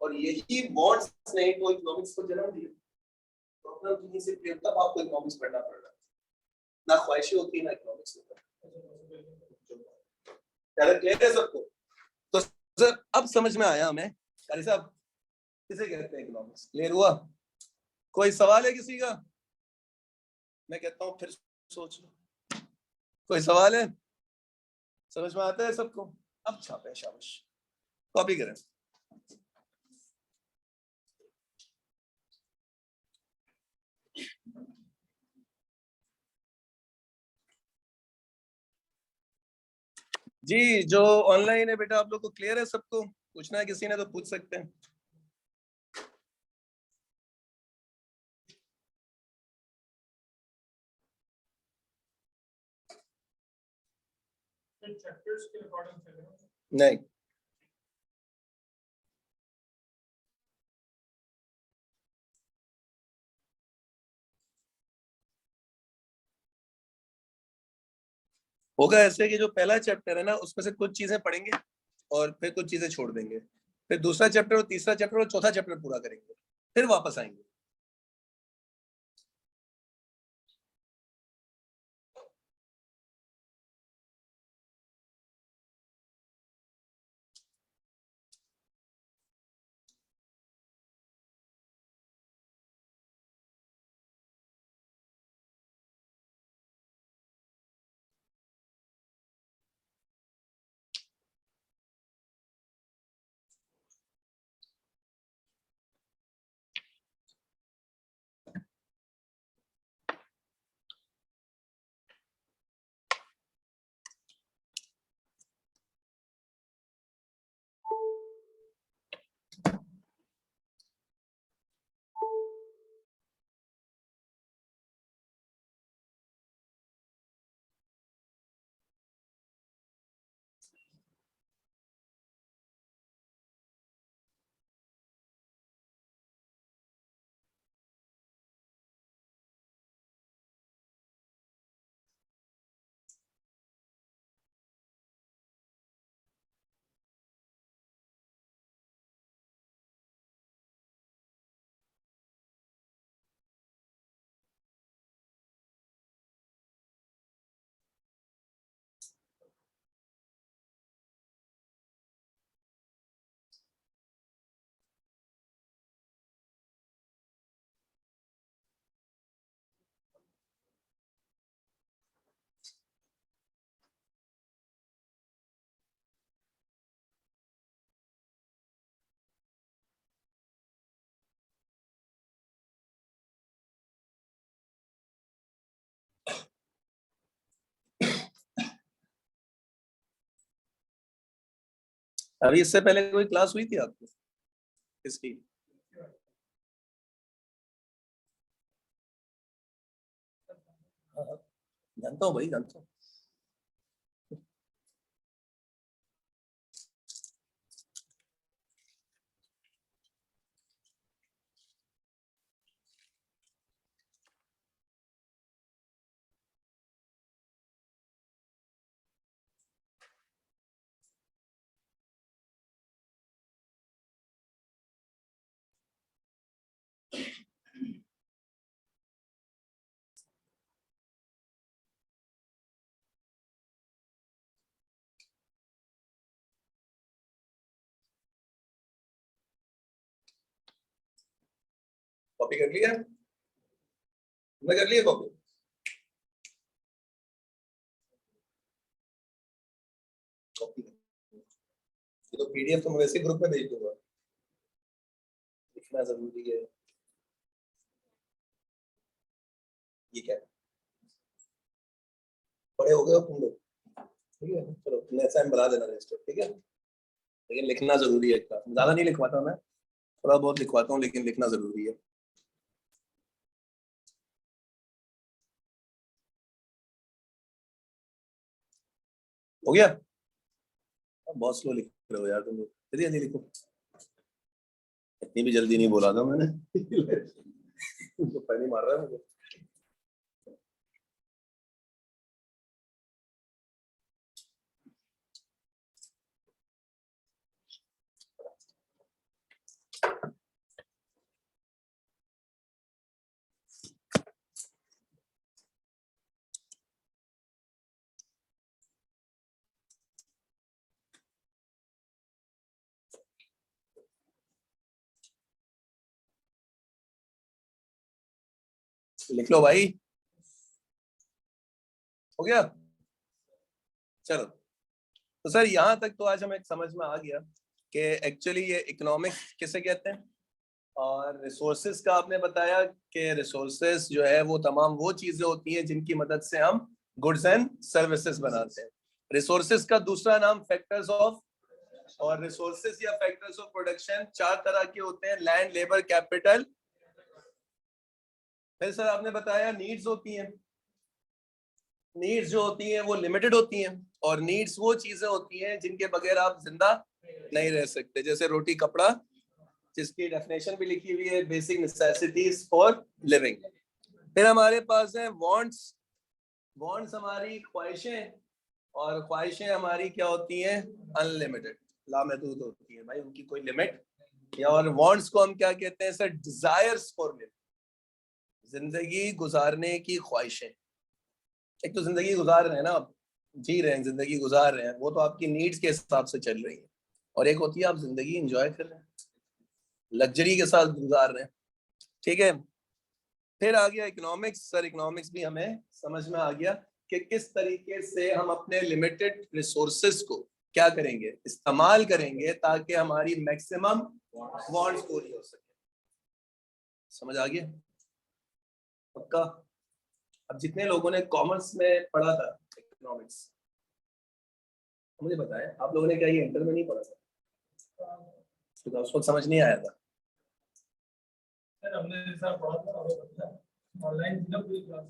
और यही बॉन्ड्स ने तो इकोनॉमिक्स को जन्म दिया। तो अपना कहीं से फिर तब आपको इकोनॉमिक्स पढ़ना पड़ रहा है, ना ख्वाहिशें होती है ना इकोनॉमिक्स होता है। क्लियर है सबको? तो सर अब समझ में आया हमें कारी साहब किसे कहते हैं इकोनॉमिक्स। क्लियर हुआ? कोई सवाल है किसी का? मैं कहता हूँ फिर सोच लो। कोई सवाल है? समझ में आता है सबको? अब छापे शाबाश, कॉपी करें। जी जो ऑनलाइन है बेटा आप लोग को क्लियर है सबको? पूछना है किसी ने तो पूछ सकते हैं। चैप्टर्स के अकॉर्डिंग चलेगा? नहीं, होगा ऐसे कि जो पहला चैप्टर है ना उसमें से कुछ चीजें पढ़ेंगे और फिर कुछ चीजें छोड़ देंगे, फिर दूसरा चैप्टर और तीसरा चैप्टर और चौथा चैप्टर पूरा करेंगे, फिर वापस आएंगे। अभी इससे पहले कोई क्लास हुई थी आपको इसकी? हाँ, हाँ, जानता हूँ भाई, जानता हूँ। कॉपी कर लिया? मैं कर लिया कॉपी। कॉपी ये तो पीडीएफ तो मैं वैसे ग्रुप में भेज दूंगा, लिखना जरूरी है। ये क्या है? बड़े हो गए हो तुम लोग, ठीक है चलो नेक्स्ट टाइम बता देना रजिस्टर, ठीक है? लेकिन लिखना जरूरी है, इतना ज्यादा नहीं लिखवाता मैं, थोड़ा बहुत लिखवाता हूँ लेकिन लिखना जरूरी है। हो गया? बहुत स्लो लिख रहे हो यार तुम लोग, जल्दी जल्दी लिखो। इतनी भी जल्दी नहीं बोला था मैंने। तो पहले मार रहा है मुझे। लिख लो भाई, हो गया। चलो, तो सर यहां तक तो आज हमें समझ में आ गया कि एक्चुअली ये इकोनॉमिक्स किसे कहते हैं। और रिसोर्सेज का आपने बताया कि रिसोर्सेज जो है वो तमाम वो चीजें होती हैं जिनकी मदद से हम गुड्स एंड सर्विसेज बनाते हैं। रिसोर्सेज का दूसरा नाम फैक्टर्स ऑफ, और रिसोर्सेज या फैक्टर्स ऑफ प्रोडक्शन 4 तरह के होते हैं, लैंड, लेबर, कैपिटल। फिर सर आपने बताया नीड्स होती हैं। नीड्स जो होती हैं वो लिमिटेड होती हैं, और नीड्स वो चीजें होती हैं जिनके बगैर आप जिंदा नहीं रह सकते, जैसे रोटी, कपड़ा, जिसकी डेफिनेशन भी लिखी हुई है, बेसिक नेसेसिटीज फॉर लिविंग। फिर हमारे पास है वांट्स। वांट्स हमारी ख्वाहिशें, और ख्वाहिशें हमारी क्या होती हैं, अनलिमिटेड, लामहदूद होती है भाई, उनकी कोई लिमिट। या और वांट्स को हम क्या कहते हैं सर, डिजायर्स फॉर लिविंग, जिंदगी गुजारने की ख्वाहिशें। एक तो जिंदगी गुजार रहे हैं ना आप, जी रहे हैं, जिंदगी गुजार रहे हैं, वो तो आपकी नीड्स के हिसाब से चल रही है। और एक होती है आप जिंदगी एंजॉय कर रहे हैं, लग्जरी के साथ गुजार रहे हैं, ठीक है। फिर आ गया इकोनॉमिक्स। सर इकोनॉमिक्स भी हमें समझ में आ गया कि किस तरीके से हम अपने लिमिटेड रिसोर्सेज को क्या करेंगे, इस्तेमाल करेंगे ताकि हमारी मैक्सिमम वांट्स पूरी हो सके। समझ आ गया पक्का। अब जितने लोगों ने कॉमर्स में पढ़ा था इकोनॉमिक्स, मुझे बताएं आप लोगों ने क्या ये इंटर में नहीं पढ़ा था? तो उस वक्त समझ नहीं आया था। सर हमने जैसा पढ़ा था ऑनलाइन थी ना पूरी क्लास।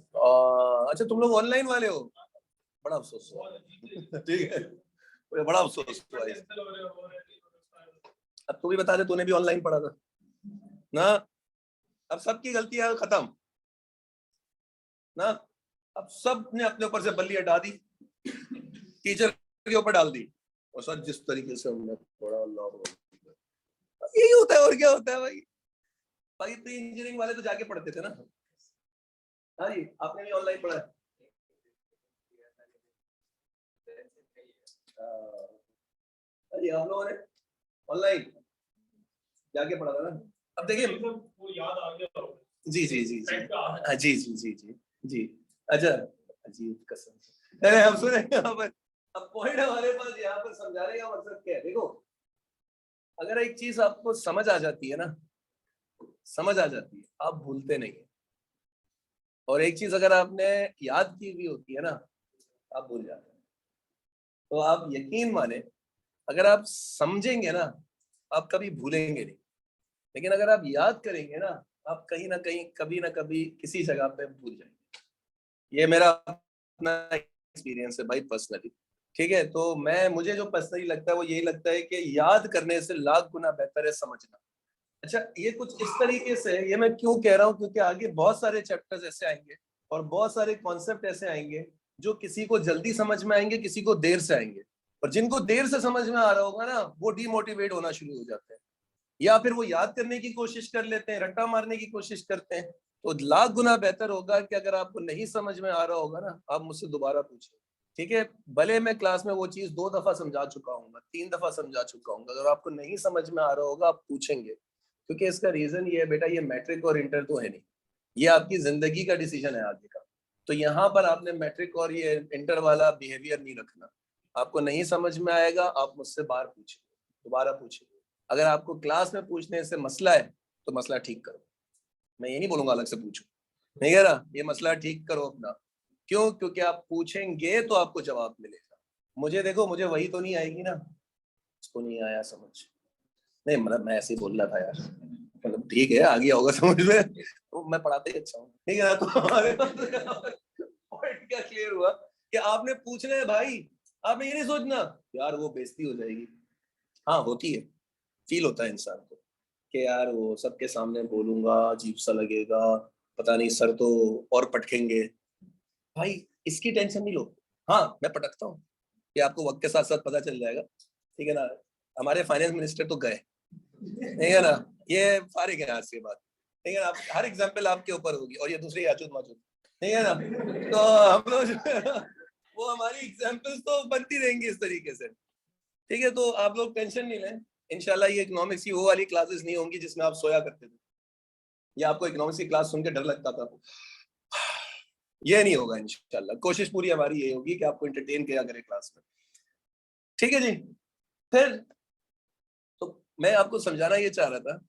अच्छा तुम लोग ऑनलाइन वाले हो, बड़ा अफसोस हुआ। ठीक है, मुझे बड़ा अफसोस हुआ इस। अब तू भी बता दे, तूने भी ऑनलाइन पढ़ा था ना। अब सबकी गलतियां खत्म ना, अब सब ने अपने ऊपर से बल्ली हटा दी, टीचर के ऊपर डाल दी। और सर जिस तरीके से हमने पढ़ा, अल्लाह, यही होता है और क्या होता है भाई। भाई प्री इंजीनियरिंग वाले तो जाके पढ़ते थे ना। हाँ जी, आपने भी ऑनलाइन पढ़ा है? हम लोगों ने ऑनलाइन जाके पढ़ा था ना। अब देखिए वो याद आ गया। जी जी जी जी हाँ जी जी जी जी जी। अच्छा अजीब कसम। नहीं हम सुने यहाँ पर, अब पॉइंट हमारे पास यहाँ पर समझाने का मतलब क्या है। देखो अगर एक चीज आपको समझ आ जाती है ना, समझ आ जाती है, आप भूलते नहीं है। और एक चीज अगर आपने याद की हुई होती है ना, आप भूल जाते हैं। तो आप यकीन माने, अगर आप समझेंगे ना, आप कभी भूलेंगे नहीं। लेकिन अगर आप याद करेंगे ना, आप कहीं ना कहीं, कभी ना कभी, किसी जगह पे भूल जाएंगे। ये मेरा अपना एक्सपीरियंस है भाई, पर्सनली। ठीक है, तो मुझे जो पर्सनली लगता है वो यही लगता है कि याद करने से लाख गुना बेहतर है समझना। अच्छा ये कुछ इस तरीके से, ये मैं क्यों कह रहा हूँ, क्योंकि आगे बहुत सारे चैप्टर्स ऐसे आएंगे और बहुत सारे कॉन्सेप्ट ऐसे आएंगे जो किसी को जल्दी समझ में आएंगे, किसी को देर से आएंगे। और जिनको देर से समझ में आ रहा होगा ना, वो डीमोटिवेट होना शुरू हो जाते हैं, या फिर वो याद करने की कोशिश कर लेते हैं, रट्टा मारने की कोशिश करते हैं। तो लाख गुना बेहतर होगा कि अगर आपको नहीं समझ में आ रहा होगा ना, आप मुझसे दोबारा पूछें, ठीक है। भले मैं क्लास में वो चीज 2 दफा समझा चुका हूँ, 3 दफा समझा चुका हूँ, अगर आपको नहीं समझ में आ रहा होगा आप पूछेंगे। क्योंकि इसका रीजन ये है बेटा, ये मैट्रिक और इंटर तो है नहीं, ये आपकी जिंदगी का डिसीजन है आगे का। तो यहाँ पर आपने मैट्रिक और ये इंटर वाला बिहेवियर नहीं रखना। आपको नहीं समझ में आएगा, आप मुझसे बाहर पूछिए, दोबारा पूछिए। अगर आपको क्लास में पूछने से मसला है तो मसला ठीक करो। मैं ये नहीं बोलूंगा अलग से पूछो, नहीं कह रहा, ये मसला ठीक करो अपना। क्यों? क्योंकि आप पूछेंगे तो आपको जवाब मिलेगा। मुझे देखो, मुझे वही तो नहीं आएगी ना, उसको नहीं आया समझ, नहीं मतलब मैं ऐसे ही बोल रहा था यार, मतलब ठीक है आ गया होगा समझ में, तो मैं पढ़ाते ही अच्छा हूँ, ठीक है ना। तो हमारे पॉइंट क्या क्लियर हुआ कि आपने पूछना है भाई, आपने ये नहीं सोचना यार वो बेइज्जती हो जाएगी। हाँ होती है, फील होता है इंसान को कि यार वो सबके सामने बोलूंगा, अजीब सा लगेगा, पता नहीं सर तो और पटकेंगे। भाई इसकी टेंशन नहीं लो, हाँ मैं पटकता हूँ, ये आपको वक्त के साथ साथ पता चल जाएगा, ठीक है ना। हमारे फाइनेंस मिनिस्टर तो गए, ठीक है ना, ये फारिग है आज के बाद, ठीक है ना। हर एग्जाम्पल आपके ऊपर होगी, और ये दूसरी याचुद माचुद, ठीक है ना। तो हम लोग जो है ना, वो हमारी एग्जाम्पल्स तो बनती रहेंगी इस तरीके से, ठीक है। तो आप लोग टेंशन नहीं लें, इंशाल्लाह ये इकोनॉमिक्स की वो वाली क्लासेस नहीं होंगी जिसमें आप सोया करते थे, या आपको इकोनॉमिक्स की क्लास सुन के डर लगता था, ये नहीं होगा इंशाल्लाह। कोशिश पूरी हमारी ये होगी कि आपको एंटरटेन किया करें क्लास में, ठीक है जी। फिर तो मैं आपको समझाना ये चाह रहा था,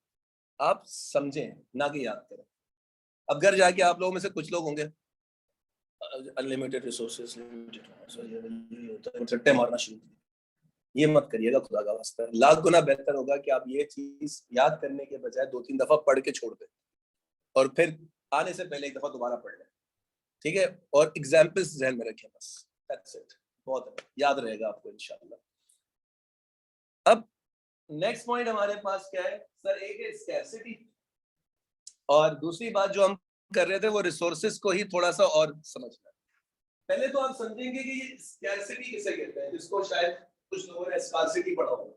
आप समझें ना कि याद करें। अब घर जाके आप लोगों में से कुछ लोग होंगे अनलिमिटेड रिसोर्सेज, रट्टे मारना शुरू, ये मत करिएगा खुदा का वास्ता। लाख गुना बेहतर होगा कि आप ये चीज याद करने के बजाय 2-3 दफा पढ़ के छोड़ दें और फिर आने से पहले एक दफा दोबारा पढ़ लें, ठीक है। और एग्जाम्पल्स ध्यान में रखें, बस दैट्स इट, बहुत याद रहेगा आपको इंशाल्लाह। अब नेक्स्ट पॉइंट हमारे पास क्या है सर? एक है स्कैर्सिटी, और दूसरी बात जो हम कर रहे थे वो रिसोर्सेज को ही थोड़ा सा और समझना। पहले तो आप समझेंगे कि ये स्कैर्सिटी किसे कहते हैं, जिसको शायद कुछ लोगों ने स्कार्सिटी पढ़ा होगा,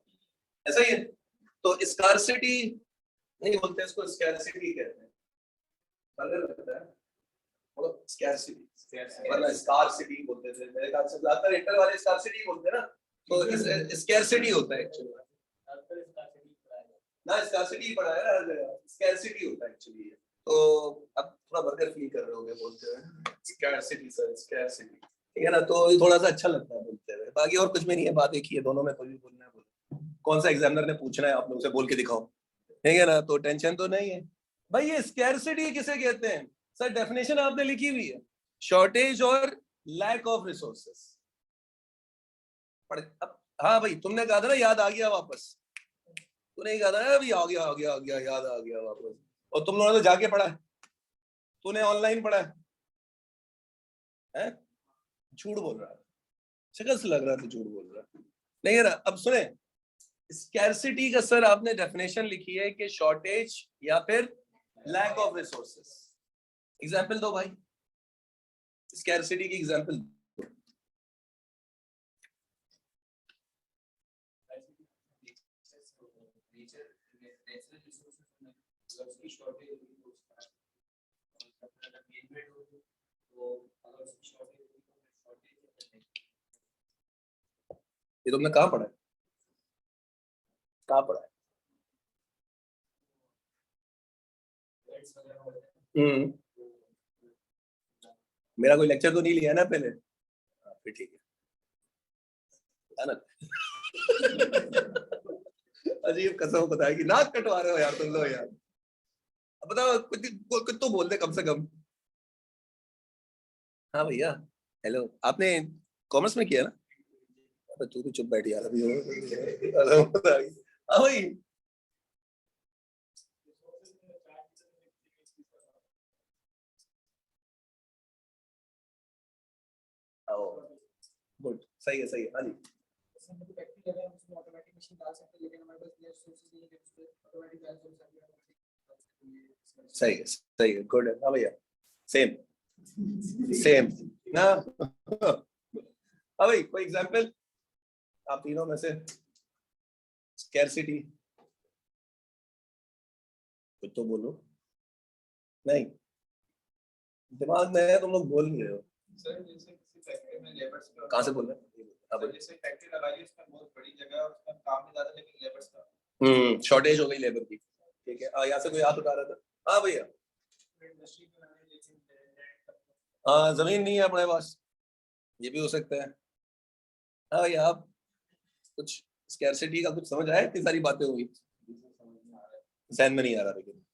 ऐसा ही है। तो स्कार्सिटी नहीं बोलते, इसको स्कैर्सिटी कहते हैं। अगर लगता है मतलब स्कैर्सिटी वरना स्कार्सिटी बोलते थे मेरे ख्याल से, ज्यादातर इंटर वाले स्कार्सिटी बोलते हैं ना, तो स्कैर्सिटी होता है एक्चुअली ना, स्कार्सिटी पढ़ा है ना हर जगह, स्कैर्सिटी होता है एक्चुअली। तो अब थोड़ा बर्गर फील कर रहे होंगे बोलते हुए स्कैर्सिटी सर, स्कैर्सिटी, ठीक है ना, तो ये थोड़ा सा अच्छा लगता है बोलते हुए। बाकी और कुछ में नहीं है, बात एक ही है, दोनों में कोई भी बोलना है बोलो। कौन सा एग्जामिनर ने पूछना है आप लोगों से, बोल के दिखाओ, ठीक है ना, तो टेंशन तो नहीं है भाई। ये स्कैर्सिटी किसे कहते हैं सर? डेफिनेशन आपने लिखी हुई है, शॉर्टेज और लैक ऑफ रिसोर्सेस। अब हाँ भाई, तुमने कहा था ना याद आ गया वापस, तूने कहा था ना अभी आ गया याद आ गया वापस, और तुम लोगों ने तो जाके पढ़ा है, तूने ऑनलाइन पढ़ा है? झूठ बोल रहा है, शक्ल से लग रहा है झूठ बोल रहा है। नहीं है ना? अब सुने, स्कैर्सिटी का सर आपने डेफिनेशन लिखी है कि शॉर्टेज या फिर लैक ऑफ रिसोर्सेस। एग्जांपल दो भाई, स्कैर्सिटी की एग्जांपल। ये तुमने कहाँ पढ़ा है? कहाँ पढ़ा है? मेरा कोई लेक्चर तो नहीं लिया ना पहले? फिर ठीक है ना। अजीब कसम पता है कि नाक कटवा रहे हो यार तुम लोग यार। अब बताओ कुछ तो बोल दे कम से कम। हाँ भैया, हेलो, आपने कॉमर्स में किया ना? तू भी चुप बैठ यार अभी। हाँ भाई, गुड, सही है, सही है। हाँ जी, सही है, सही है, गुड है। हाँ भैया, सेम सेम ना। हाँ भाई, कोई एग्जांपल आप तीनों में से? स्कैर्सिटी कुछ तो बोलो। नहीं, दिमाग में है, तुम लोग बोल नहीं रहे हो। सर जैसे किसी फैक्ट्री में लेबर्स का, कहाँ से बोल रहे हैं? सर जैसे फैक्ट्री लगाई है, उसमें बहुत बड़ी जगह है, उसमें काम भी ज्यादा, लेकिन लेबर्स का शॉर्टेज हो गई लेबर की, ठीक है। यहाँ से कोई हाथ उठा रहा था? हाँ भैया, इंडस्ट्री में लगाई, लेकिन जमीन नहीं है अपने पास, ये भी हो सकता है। हाँ भैया, आप कुछ स्कैर्सिटी का कुछ समझ आया? इतनी सारी बातें हुई, जहन में नहीं आ रहा लेकिन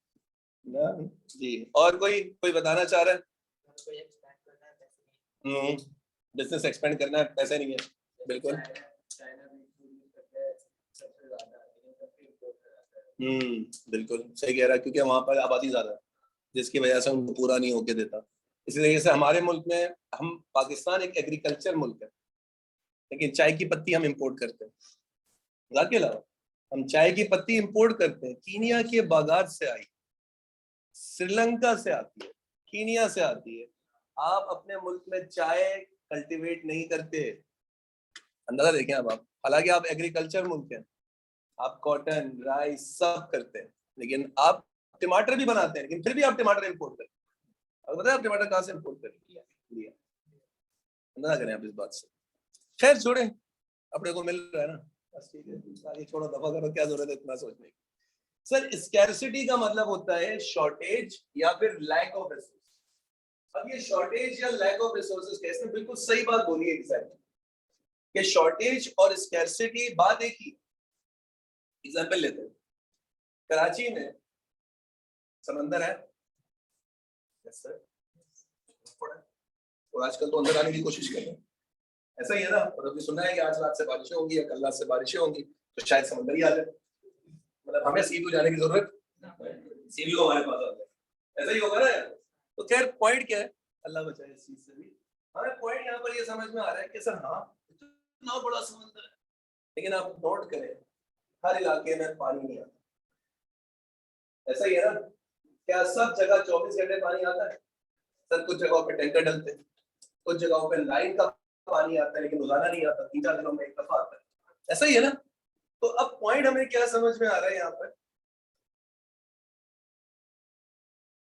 ना जी। और कोई कोई बताना चाह रहा है? बिजनेस एक्सपेंड करना है, पैसे नहीं है, बिल्कुल। बिल्कुल सही कह रहा है, क्योंकि वहां पर आबादी ज्यादा है, जिसकी वजह से उनको पूरा नहीं होके देता। इसी तरीके से हमारे मुल्क में, हम पाकिस्तान एक एग्रीकल्चर मुल्क है, लेकिन चाय की पत्ती हम इंपोर्ट करते हैं। मजाक के अलावा हम चाय की पत्ती इंपोर्ट करते हैं, कीनिया के बागात से आई, श्रीलंका से आती है, कीनिया से आती है। आप अपने मुल्क में चाय कल्टीवेट नहीं करते, अंदाजा देखें अब आप, हालांकि आप एग्रीकल्चर मुल्क हैं, आप कॉटन राइस सब करते हैं, लेकिन आप टमाटर भी बनाते हैं, लेकिन फिर भी आप टमाटर इंपोर्ट करते हैं। अब बताए आप टमाटर कहाँ से इंपोर्ट करें? अंदाजा करें आप इस बात से। खैर छोड़े, अपने को मिल रहा है ना, बस ठीक है, आगे छोड़ो, दफा करो, क्या जरूरत है इतना सोचने की। सर स्कैर्सिटी का मतलब होता है शॉर्टेज या फिर लैक ऑफ रिसोर्स। अब ये शॉर्टेज या लैक ऑफ रिसोर्सेज का, इसने बिल्कुल सही बात बोली है एग्जैक्टली कि शॉर्टेज और स्कैर्सिटी बात एक ही। एग्जांपल लेते हैं, कराची में समंदर है, यस सर, और आजकल तो अंदर आने की कोशिश कर रहे हैं, ऐसा ही है ना। और अभी सुना है कि आज रात से बारिशें होंगी या कल रात से बारिशें होंगी, तो शायद समंदर ही आ जाए, मतलब हमें सीधू जाने की जरूरत, सीधू हमारे पास आ जाए, ऐसा ही होगा ना। तो खैर पॉइंट क्या है, अल्लाह बचाए इस चीज से भी। हमें पॉइंट यहाँ पर ये समझ में आ रहा है कि सर हाँ इतना बड़ा समंदर है, लेकिन आप नोट करें हर इलाके में पानी नहीं आता, ऐसा ही है ना। क्या सब जगह 24 घंटे पानी आता है? सर कुछ जगहों पे टैंकर डलते हैं, कुछ जगहों पे लाइन का पानी आता है, लेकिन रोजाना नहीं आता, 3-4 दिनों में एक दफा आता है, ऐसा ही है ना। तो अब पॉइंट हमें क्या समझ में आ रहा है यहाँ पर,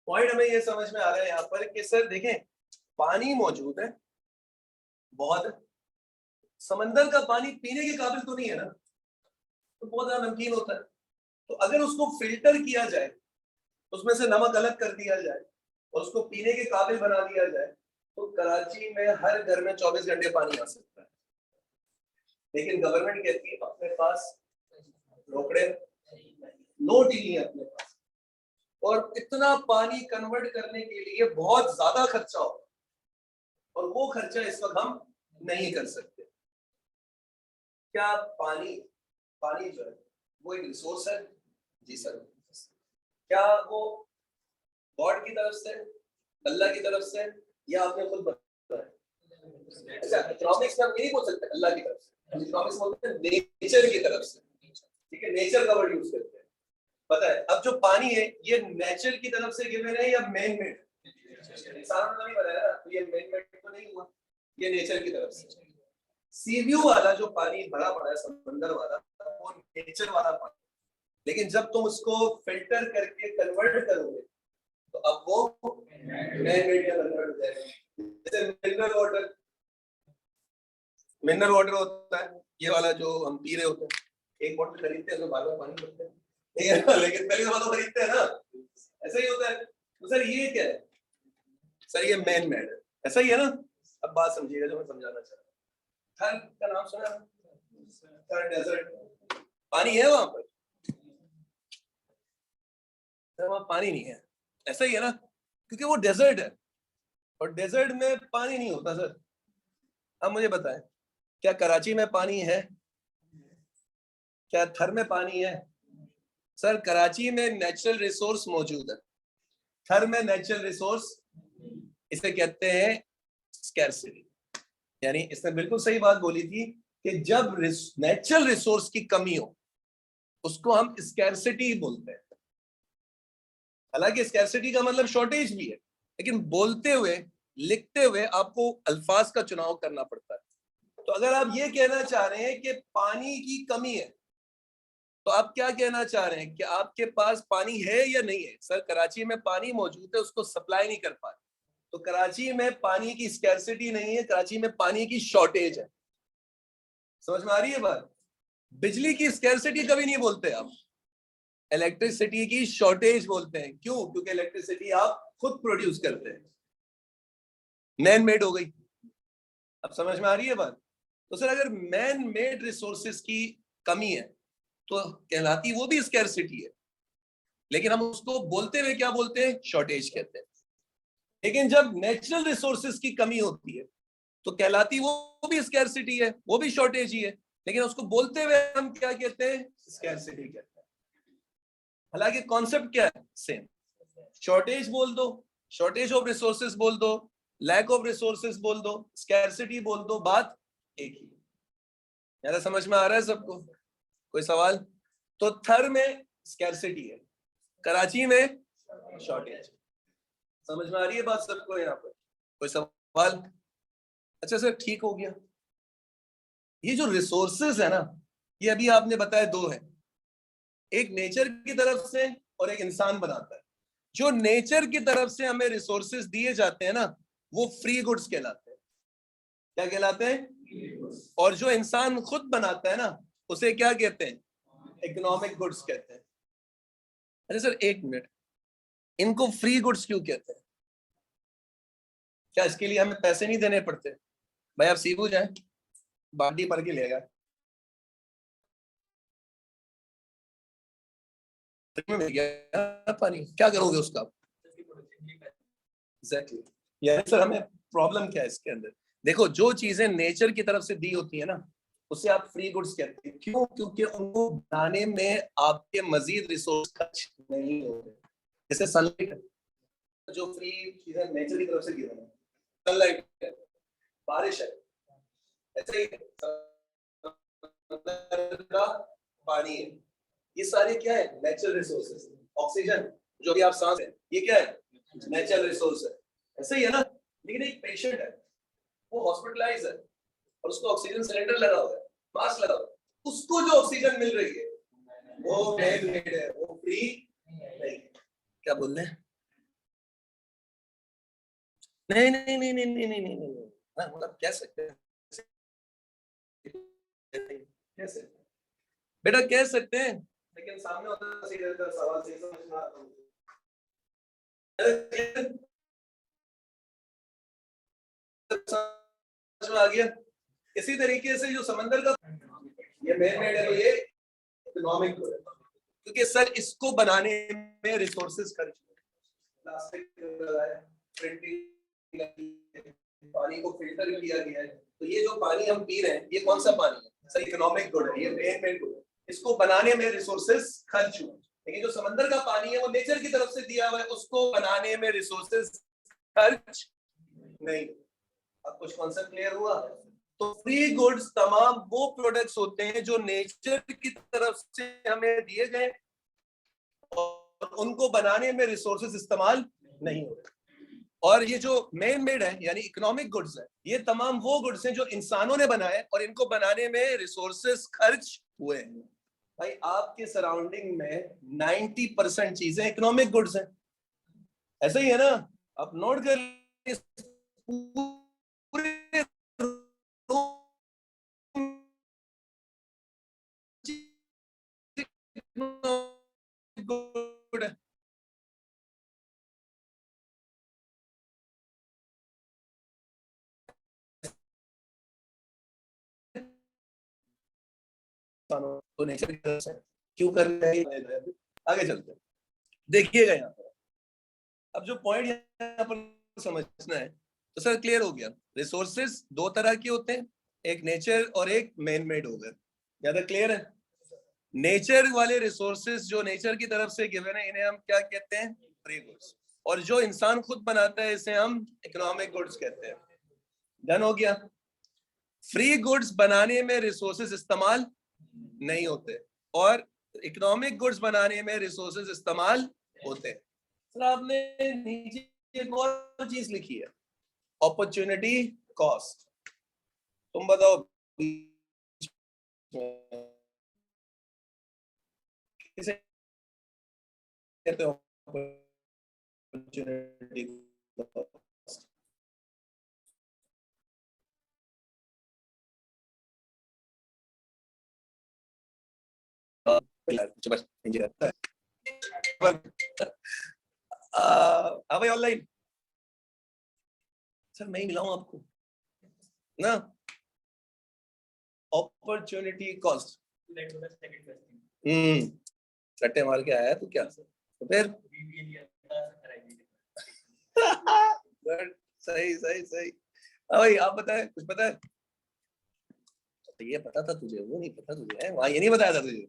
पॉइंट हमें ये समझ में आ रहा है यहाँ पर कि सर देखें पानी मौजूद है बहुत, समंदर का पानी पीने के काबिल तो नहीं है ना, तो बहुत ज्यादा नमकीन होता है। तो अगर उसको फिल्टर किया जाए, उसमें से नमक अलग कर दिया जाए और उसको पीने के काबिल बना दिया जाए, तो कराची में हर घर में 24 घंटे पानी आ सकता है। लेकिन गवर्नमेंट कहती है अपने पास रोकड़े नोट ही नहीं है अपने पास, और इतना पानी कन्वर्ट करने के लिए बहुत ज्यादा खर्चा होगा, और वो खर्चा इस वक्त हम नहीं कर सकते। क्या पानी, पानी जो है वो एक रिसोर्स है? जी सर। क्या वो गॉड की तरफ से, अल्लाह की तरफ से, या आपने खुद बताया? अच्छा, इकोनॉमिक्स में हम नहीं बोल सकते अल्लाह की तरफ से, इकोनॉमिक्स बोलते हैं नेचर की तरफ से, ठीक है, नेचर का वर्ड यूज करते हैं। पता है अब जो पानी है ये नेचर की तरफ से गिवन है या मैन मेड? इंसानों ने नहीं बनाया ना, तो ये मैन मेड तो नहीं हुआ, ये नेचर की तरफ से। सी व्यू वाला जो पानी भरा पड़ा है समंदर वाला, वो नेचर वाला पानी, लेकिन जब तुम उसको फिल्टर करके कन्वर्ट करोगे तो अब वो मैन मेड में कन्वर्ट हो जाएगा। जैसे मिनरल वाटर होता है, ये वाला जो हम पी रहे होते हैं, एक बोतल खरीदते हैं तो बार बार पानी भरते हैं, ठीक है, लेकिन पहले दफा तो खरीदते हैं ना, ऐसा ही होता है। तो सर ये क्या है? सर ये मैन मेड है, ऐसा ही है ना। अब बात समझिएगा जो मैं समझाना चाह रहा हूँ। थर का नाम सुना? थर डेजर्ट, पानी है वहां पर, वहां पानी नहीं है, ऐसा ही है ना, क्योंकि वो डेजर्ट है, और डेजर्ट में पानी नहीं होता सर। अब मुझे बताएं, क्या कराची में पानी है? क्या थर में पानी है? सर कराची में नेचुरल रिसोर्स मौजूद है, थर में नेचुरल रिसोर्स, इसे कहते हैं स्कैर्सिटी। यानी इसने बिल्कुल सही बात बोली थी कि जब नेचुरल रिसोर्स की कमी हो उसको हम स्कैर्सिटी बोलते हैं। हालांकि स्कैर्सिटी का मतलब शॉर्टेज भी है, लेकिन बोलते हुए लिखते हुए आपको अल्फाज का चुनाव करना पड़ता है। तो अगर आप ये कहना चाह रहे हैं कि पानी की कमी है, तो आप क्या कहना चाह रहे हैं कि आपके पास पानी है या नहीं है? सर कराची में पानी मौजूद है, उसको सप्लाई नहीं कर पा रहे, तो कराची में पानी की स्कैर्सिटी नहीं है, कराची में पानी की शॉर्टेज है। समझ में आ रही है बात? बिजली की स्कैर्सिटी कभी नहीं बोलते आप, इलेक्ट्रिसिटी की शॉर्टेज बोलते हैं। क्यों? क्योंकि इलेक्ट्रिसिटी आप खुद प्रोड्यूस करते हैं, मैन मेड हो गई। अब समझ में आ रही है बात? तो सर अगर मैन मेड रिसोर्सेज की कमी है तो कहलाती वो भी स्कैर्सिटी है, लेकिन हम उसको बोलते हुए क्या बोलते हैं? शॉर्टेज कहते हैं। लेकिन जब नेचुरल रिसोर्सेज की कमी होती है तो कहलाती वो भी स्कैर्सिटी है, वो भी शॉर्टेज ही है, लेकिन उसको बोलते हुए हम क्या कहते हैं? स्कैर्सिटी कहते हैं। हालांकि कॉन्सेप्ट क्या है? सेम। शॉर्टेज बोल दो, शॉर्टेज ऑफ रिसोर्सेज बोल दो, लैक ऑफ रिसोर्सेज बोल दो, स्कैर्सिटी बोल दो, बात एक ही। ज्यादा समझ में आ रहा है सबको? कोई सवाल? तो थर में स्कैर्सिटी है, कराची में शॉर्टेज। समझ में आ रही है बात सबको यहाँ पर? कोई सवाल? अच्छा सर ठीक हो गया। ये जो रिसोर्सेज है ना, ये अभी आपने बताया दो है, एक नेचर की तरफ से और एक इंसान बनाता है। जो नेचर की तरफ से हमें रिसोर्सेज दिए जाते हैं ना, वो फ्री गुड्स कहलाते हैं। क्या कहलाते हैं? और जो इंसान खुद बनाता है ना, उसे क्या कहते हैं? इकोनॉमिक गुड्स कहते हैं। अरे सर एक मिनट, इनको फ्री गुड्स क्यों कहते हैं? क्या इसके लिए हमें पैसे नहीं देने पड़ते? भाई आप सीबू जाए, बाल्टी भर के लेगा, मिल गया पानी, क्या करोगे उसका? एग्जैक्टली। यार सर हमें प्रॉब्लम क्या है इसके अंदर? देखो, जो चीजें नेचर की तरफ से दी होती है ना, उसे आप फ्री गुड्स कहते हैं। क्यों? क्योंकि उनको बनाने में आपके मजीद रिसोर्स खर्च नहीं होते। जैसे सनलाइट, जो फ्री चीजें नेचर की तरफ से दी है, सनलाइट है, बारिश है, ऐसे ही का पानी है, ये सारे क्या है? Natural resources. ऑक्सीजन जो भी आप सांस है, ये क्या है? नेचुरल रिसोर्स है, ऐसे ही है ना। लेकिन एक पेशेंट है, वो हॉस्पिटलाइज है और उसको ऑक्सीजन सिलेंडर लगा हुआ है, मास्क लगा हुआ है, उसको जो ऑक्सीजन मिल रही है वो मैन मेड है, वो फ्री नहीं। क्या बोल रहे हैं? नहीं नहीं नहीं नहीं नहीं नहीं नहीं नहीं, मतलब कह सकते हैं, कैसे बेटा कह सकते हैं, लेकिन सामने होता सही रहता है, सवाल सही समझना आता आ गया। इसी तरीके से जो समंदर का ये मैन मेड है, तो ये इकोनॉमिक है, क्योंकि सर इसको बनाने में रिसोर्सेज खर्च, प्लास्टिक लगाया, प्रिंटिंग, पानी को फिल्टर किया गया है, तो ये जो पानी हम पी रहे हैं ये कौन सा पानी है? सर इकोनॉमिक गुड है, ये मेन मेड गुड है। इसको बनाने में रिसोर्सेज खर्च हुए, लेकिन जो समंदर का पानी है वो नेचर की तरफ से दिया हुआ है, उसको बनाने में रिसोर्सेज खर्च नहीं। अब कुछ कॉन्सेप्ट क्लियर हुआ? तो फ्री गुड्स तमाम वो प्रोडक्ट्स होते हैं जो नेचर की तरफ से हमें दिए गए और उनको बनाने में रिसोर्सेज इस्तेमाल नहीं होते। और ये जो मेन मेड है यानी इकोनॉमिक गुड्स है, ये तमाम वो गुड्स हैं जो इंसानों ने बनाए और इनको बनाने में रिसोर्सेज खर्च हुए हैं। भाई आपके सराउंडिंग में 90% चीजें इकोनॉमिक गुड्स हैं, ऐसा ही है ना? आप नोट कर पूरे गुड है। तो नेचर की तरफ से क्यों कर रहे हैं? आगे चलते हैं, देखिएगा यहाँ पर। अब जो पॉइंट यहाँ पर समझना है, तो सर क्लियर हो गया, रिसोर्सेज दो तरह के होते हैं, एक नेचर और एक मैन मेड हो गए। ज्यादा क्लियर है? नेचर वाले रिसोर्सेज जो नेचर की तरफ से गिवन है, इन्हें हम क्या कहते हैं? Free goods. और जो इंसान खुद बनाता है, इसे हम इकोनॉमिक गुड्स कहते हैं। डन हो गया? फ्री गुड्स बनाने में रिसोर्सेज इस्तेमाल नहीं होते और इकोनॉमिक गुड्स बनाने में रिसोर्सेज इस्तेमाल होते हैं। सर आपने नीचे एक और चीज लिखी है, अपॉर्चुनिटी कॉस्ट। तुम बताओ किसे कहते हो अपॉर्चुनिटी कॉस्ट? बस इंजीनियर भाई ऑनलाइन सर मैं ही मिलाऊं आपको ना। अपॉर्चुनिटी कॉस्ट, सट्टे मार के आया तू क्या? तो फिर सही सही सही। भाई आप बताए, कुछ पता है? तो ये पता था तुझे, वो नहीं पता तुझे है? वहां ये नहीं बताया था तुझे?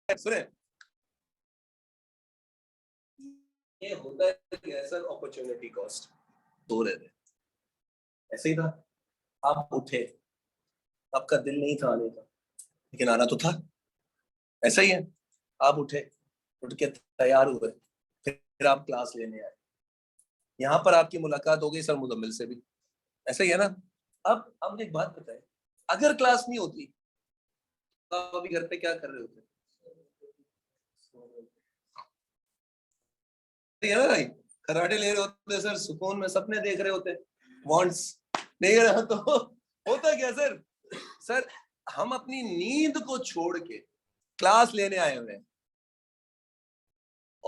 सुने, ये होता है सर अपॉर्चुनिटी कॉस्ट। दो रहते, ऐसे ही था, आप उठे, आपका दिल नहीं था आने का, लेकिन आना तो था। ऐसा ही है, आप उठे, उठ के तैयार हुए, फिर आप क्लास लेने आए, यहाँ पर आपकी मुलाकात हो गई सर मुजम्मिल से भी, ऐसा ही है ना? अब मुझे एक बात बताए, अगर क्लास नहीं होती तो आप अभी घर पे क्या कर रहे होते? है ना भाई, कराटे ले रहे होते सर, सुकून में सपने देख रहे होते, वांट्स नहीं रहा तो होता क्या सर? सर हम अपनी नींद को छोड़ के क्लास लेने आए हुए हैं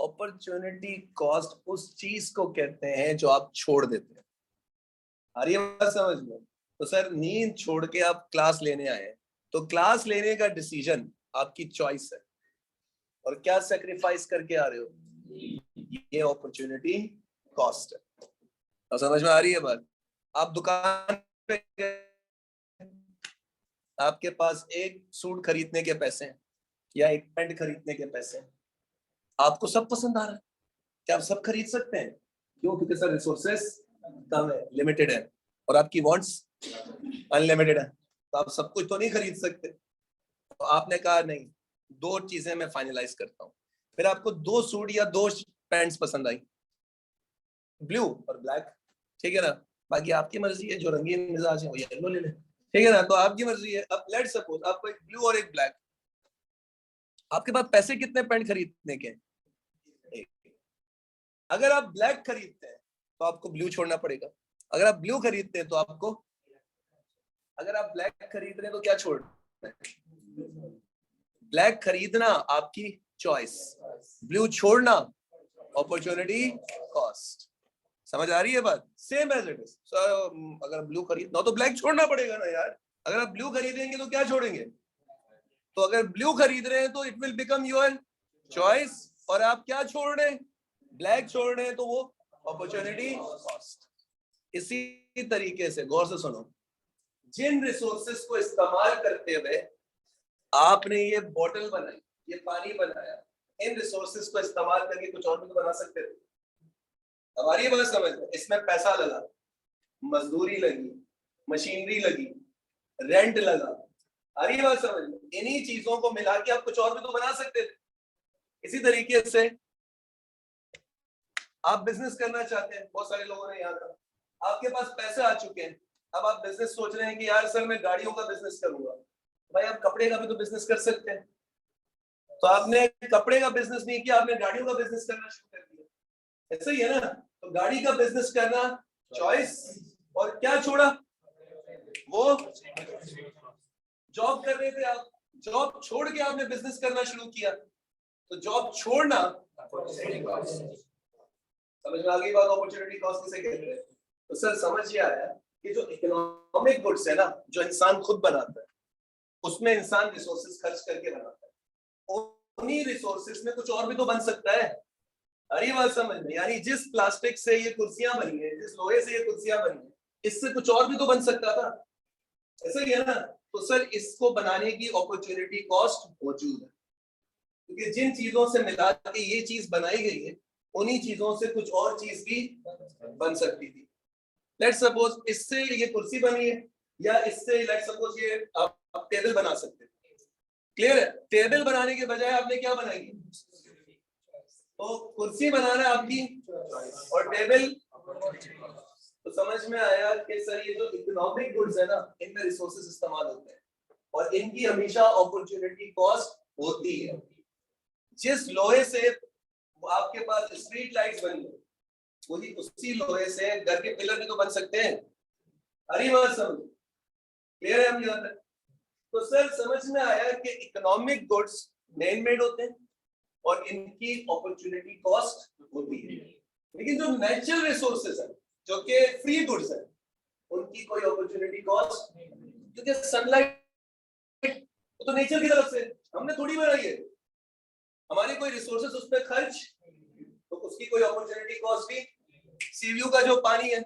अपॉर्चुनिटी कॉस्ट उस चीज को कहते हैं जो आप छोड़ देते हैं। आ रही है बात समझ में? तो सर नींद छोड़ के आप क्लास लेने आए हैं, तो क्लास लेने का डिसीजन आपकी चॉइस है, और क्या सेक्रीफाइस करके आ रहे हो, ये अपॉर्चुनिटी कॉस्ट है। तो समझ में आ रही है बात? आप दुकान पे गए, आपके पास एक सूट खरीदने के पैसे हैं या एक पैंट खरीदने के पैसे हैं, आपको सब पसंद आ रहा है, क्या आप सब खरीद सकते हैं? क्यों? क्योंकि सर रिसोर्सेस कम है, लिमिटेड है, और आपकी वांट्स अनलिमिटेड है, तो आप सब कुछ तो नहीं खरीद सकते। तो आपने कहा नहीं, दो चीजें मैं फाइनलाइज करता हूँ। फिर आपको दो सूट या दो पैंट्स पसंद आई, ब्लू और ब्लैक, ठीक है ना? बाकी आपकी मर्जी है, जो रंगीन मिजाज है वो येलो ले ले, ठीक है ना? तो आपकी मर्जी है। अब लेट्स सपोज आपको एक ब्लू और एक ब्लैक, आपके पास पैसे कितने पैंट खरीदने के? एक। अगर आप ब्लैक खरीदते हैं तो आपको ब्लू छोड़ना पड़ेगा, अगर आप ब्लू खरीदते हैं तो आपको, अगर आप ब्लैक खरीद रहे हैं तो क्या छोड़, ब्लैक खरीदना आपकी चॉइस, ब्लू छोड़ना अपॉर्चुनिटी कॉस्ट। समझ आ रही है बात? Same as it is. अगर ब्लू खरीदना हो तो ब्लैक छोड़ना पड़ेगा ना यार। अगर आप ब्लू खरीदेंगे तो क्या छोड़ेंगे? तो अगर ब्लू खरीद रहे हैं तो it will become your choice, और आप क्या छोड़ रहे हैं? ब्लैक छोड़ रहे हैं, तो वो अपॉर्चुनिटी कॉस्ट। इसी तरीके से गौर से सुनो, जिन रिसोर्सेस को इस्तेमाल करते हुए आपने ये बोतल बनाई, ये पानी बनाया, इन रिसोर्सेस को इस्तेमाल करके कुछ और भी तो बना सकते थे। हमारी बात समझ में? इसमें पैसा लगा, मजदूरी लगी, मशीनरी लगी, रेंट लगा, आ रही बात समझ में? इन्हीं चीजों को मिला के आप कुछ और भी तो बना सकते थे। इसी तरीके से आप बिजनेस करना चाहते हैं, बहुत सारे लोगों ने यहाँ का, आपके पास पैसे आ चुके हैं, अब आप बिजनेस सोच रहे हैं कि यार सर मैं गाड़ियों का बिजनेस करूंगा। भाई आप कपड़े का भी तो बिजनेस कर सकते हैं, तो आपने कपड़े का बिजनेस नहीं किया, आपने गाड़ियों का बिजनेस करना शुरू कर दिया, ऐसा ही है ना? तो गाड़ी का बिजनेस करना चॉइस, और क्या छोड़ा? वो जॉब कर रहे थे आप, जॉब छोड़ के आपने बिजनेस करना शुरू किया, तो जॉब छोड़ना समझ में आ गई बात? अपॉर्चुनिटी कॉस्ट किसे कहते हैं? तो सर समझ ये आया कि जो इकोनॉमिक गुड्स है ना, जो इंसान खुद बनाता है, उसमें इंसान रिसोर्सेज खर्च करके बनाता है, उन्हीं रिसोर्सेज में कुछ और भी तो बन सकता है। अरे बात समझ में? यानी जिस प्लास्टिक से ये कुर्सियां बनी है, जिस लोहे से ये कुर्सियां बनी है, इससे कुछ और भी तो बन सकता था, ऐसा ही है ना? तो सर इसको बनाने की अपॉर्चुनिटी कॉस्ट मौजूद है, क्योंकि जिन चीजों से मिला के ये चीज बनाई गई है, उन्हीं चीजों से कुछ और चीज भी बन सकती थी। लेट्स सपोज इससे ये कुर्सी बनी है, या इससे लेट्स सपोज ये आप टेबल बना सकते हैं। क्लियर है? टेबल बनाने के बजाय आपने क्या बनाई? तो कुर्सी बनाना आपकी, और टेबल। तो समझ में आया कि सर ये जो इकोनॉमिक गुड्स है ना, इनमें रिसोर्सेज इस्तेमाल होते हैं, और इनकी हमेशा अपॉर्चुनिटी कॉस्ट होती है। जिस लोहे से आपके पास स्ट्रीट लाइट्स बनी है, वही उसी लोहे से घर के पिलर भी तो बन सकते हैं। हरी बात समझ क्लियर है? हम यहाँ तक तो सर समझ में आया कि इकोनॉमिक गुड्स मैन मेड होते हैं और इनकी अपॉर्चुनिटी कॉस्ट होती है, लेकिन जो नेचुरल रिसोर्सेज है, जो कि फ्री गुड्स है, उनकी कोई अपॉर्चुनिटी कॉस्ट नहीं, क्योंकि सनलाइट तो नेचर की तरफ से, हमने थोड़ी बनाई है, हमारे कोई रिसोर्सेज उस पर खर्च, तो उसकी कोई अपॉर्चुनिटी कॉस्ट भी। सीव्यू का जो पानी है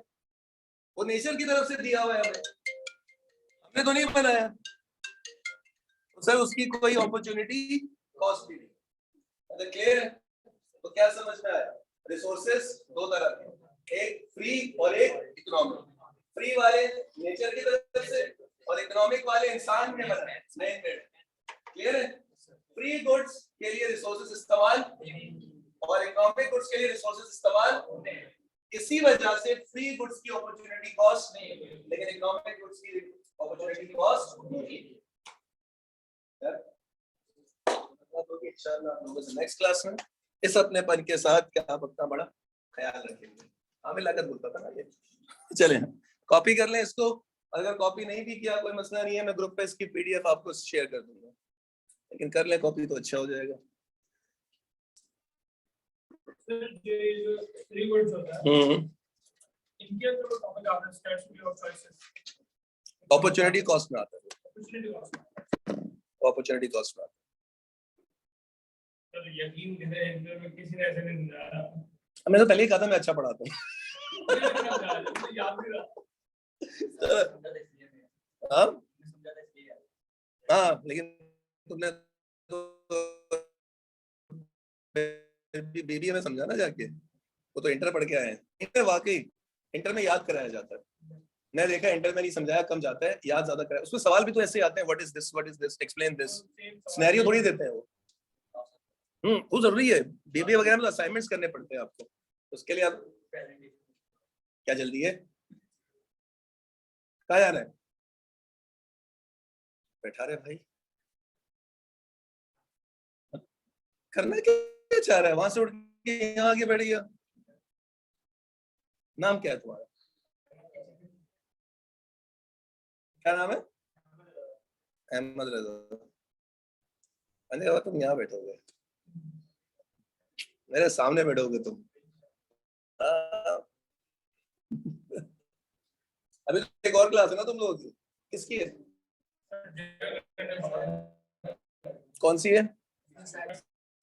वो नेचर की तरफ से दिया हुआ है हमें, हमने तो नहीं बनाया, तो सर उसकी कोई अपॉर्चुनिटी कॉस्ट भी नहीं। अगर क्लियर है? तो क्या समझ में आया? रिसोर्सेज दो तरह के, एक फ्री और एक इकोनॉमिक। फ्री वाले नेचर की तरफ से, और इकोनॉमिक वाले इंसान ने बनाए, मैन मेड। क्लियर है? फ्री गुड्स के लिए रिसोर्सेज इस्तेमाल, और इकोनॉमिक गुड्स के लिए रिसोर्सेज इस्तेमाल। इसी वजह से फ्री गुड्स की अपॉर्चुनिटी कॉस्ट नहीं, लेकिन इकोनॉमिक गुड्स की अपॉर्चुनिटी कॉस्ट होगी। नेक्स्ट क्लास में इस अपनेपन के साथ क्या आप अपना बड़ा ख्याल रखेंगे। हमें लागत बोलता था ना ये। चलें कॉपी कर लें इसको, अगर कॉपी नहीं भी किया कोई मसला नहीं है, मैं ग्रुप पे इसकी पीडीएफ आपको शेयर कर दूंगा, लेकिन कर लें कॉपी तो अच्छा हो जाएगा। सर ये जो 3 वर्ड्स होता है इनके अंदर वो टॉपिक आता है स्ट्रेटजी और चॉइसेस अपॉर्चुनिटी कॉस्ट में आता है, अपॉर्चुनिटी कॉस्ट। अपॉर्चुनिटी कॉस्ट में आता सर यकीन करें इंटरव्यू में किसी ने ऐसे नहीं समझाया। है। मैंने तो पहले ही कहा था मैं अच्छा पढ़ाता हूँ। मुझे याद नहीं रहा। हाँ हाँ, लेकिन तुमने तो बीबीए में समझा ना जाके, वो तो इंटर पढ़ के आए हैं। इंटर वाकई इंटर में याद कराया जाता है, मैं देखा इंटर में नहीं समझाया कम जाता है, याद ज्यादा कराया। उसमें सवाल भी तो ऐसे आते हैं, what is this, explain this, scenario थोड़ी देते हैं वो। वो जरूरी है, बीबीए वगैरह में असाइनमेंट्स करने पड़ते हैं आपको, उसके लिए आप क्या जल्दी है, कहाँ जाना है, बैठा रहे भाई, करना क्या चाह रहा है, वहां से उठ के यहाँ आके बैठ गया। नाम क्या है तुम्हारा, क्या नाम है? अहमद रजा। मैंने कहा तुम यहाँ बैठोगे, मेरे सामने बैठोगे तुम। अभी तो एक और क्लास है ना तुम लोगों की, किसकी है, कौन सी है?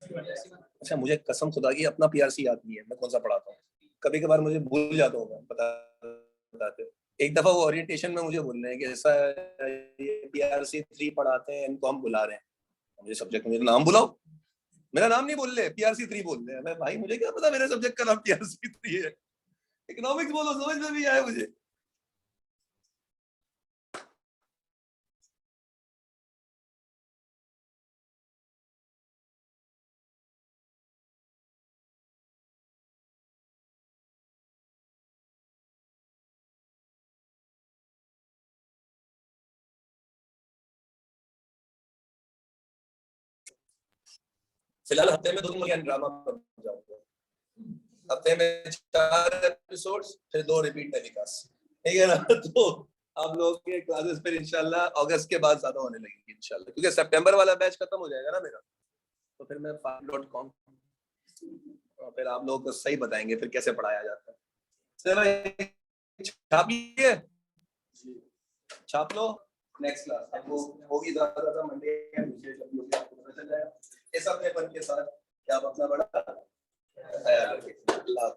अच्छा, मुझे कसम खुदा की अपना पीआरसी याद नहीं है, मैं कौन सा पढ़ाता हूँ, कभी कभार मुझे भूल जाता हूँ मैं बताते। एक दफा वो ओरिएंटेशन में मुझे बोल रहे हैं कि ऐसा ये पीआरसी 3 पढ़ाते हैं, इनको हम बुला रहे हैं, मुझे सब्जेक्ट में नाम बुलाओ, मेरा नाम नहीं बोल रहे, पीआरसी 3 बोल रहे हैं। मैं भाई मुझे क्या पता मेरे सब्जेक्ट का नाम पीआरसी 3 है, इकोनॉमिक्स बोलो, समझ में भी आए मुझे। फिलहाल हफ्ते में 2 दिन ड्रामा बन जाऊंगा, हफ्ते में 4 एपिसोड्स, फिर 2 रिपीट टेलीकास्ट, ठीक है ना। तो आप लोगों के क्लासेस फिर इंशाल्लाह अगस्त के बाद ज्यादा होने लगेंगी इंशाल्लाह, क्योंकि सितंबर वाला बैच खत्म हो जाएगा ना मेरा, तो फिर मैं farm.com और फिर आप लोगों को सही बताएंगे फिर कैसे पढ़ाया जाता है। चलो छापिए, छाप लो, नेक्स्ट क्लास आपको होगी ज्यादा मंडे या दूसरे जब आपको पता चल जाएगा इस अपने पन के साथ कि आप अपना बड़ा ख्याल रखिए। अल्लाह।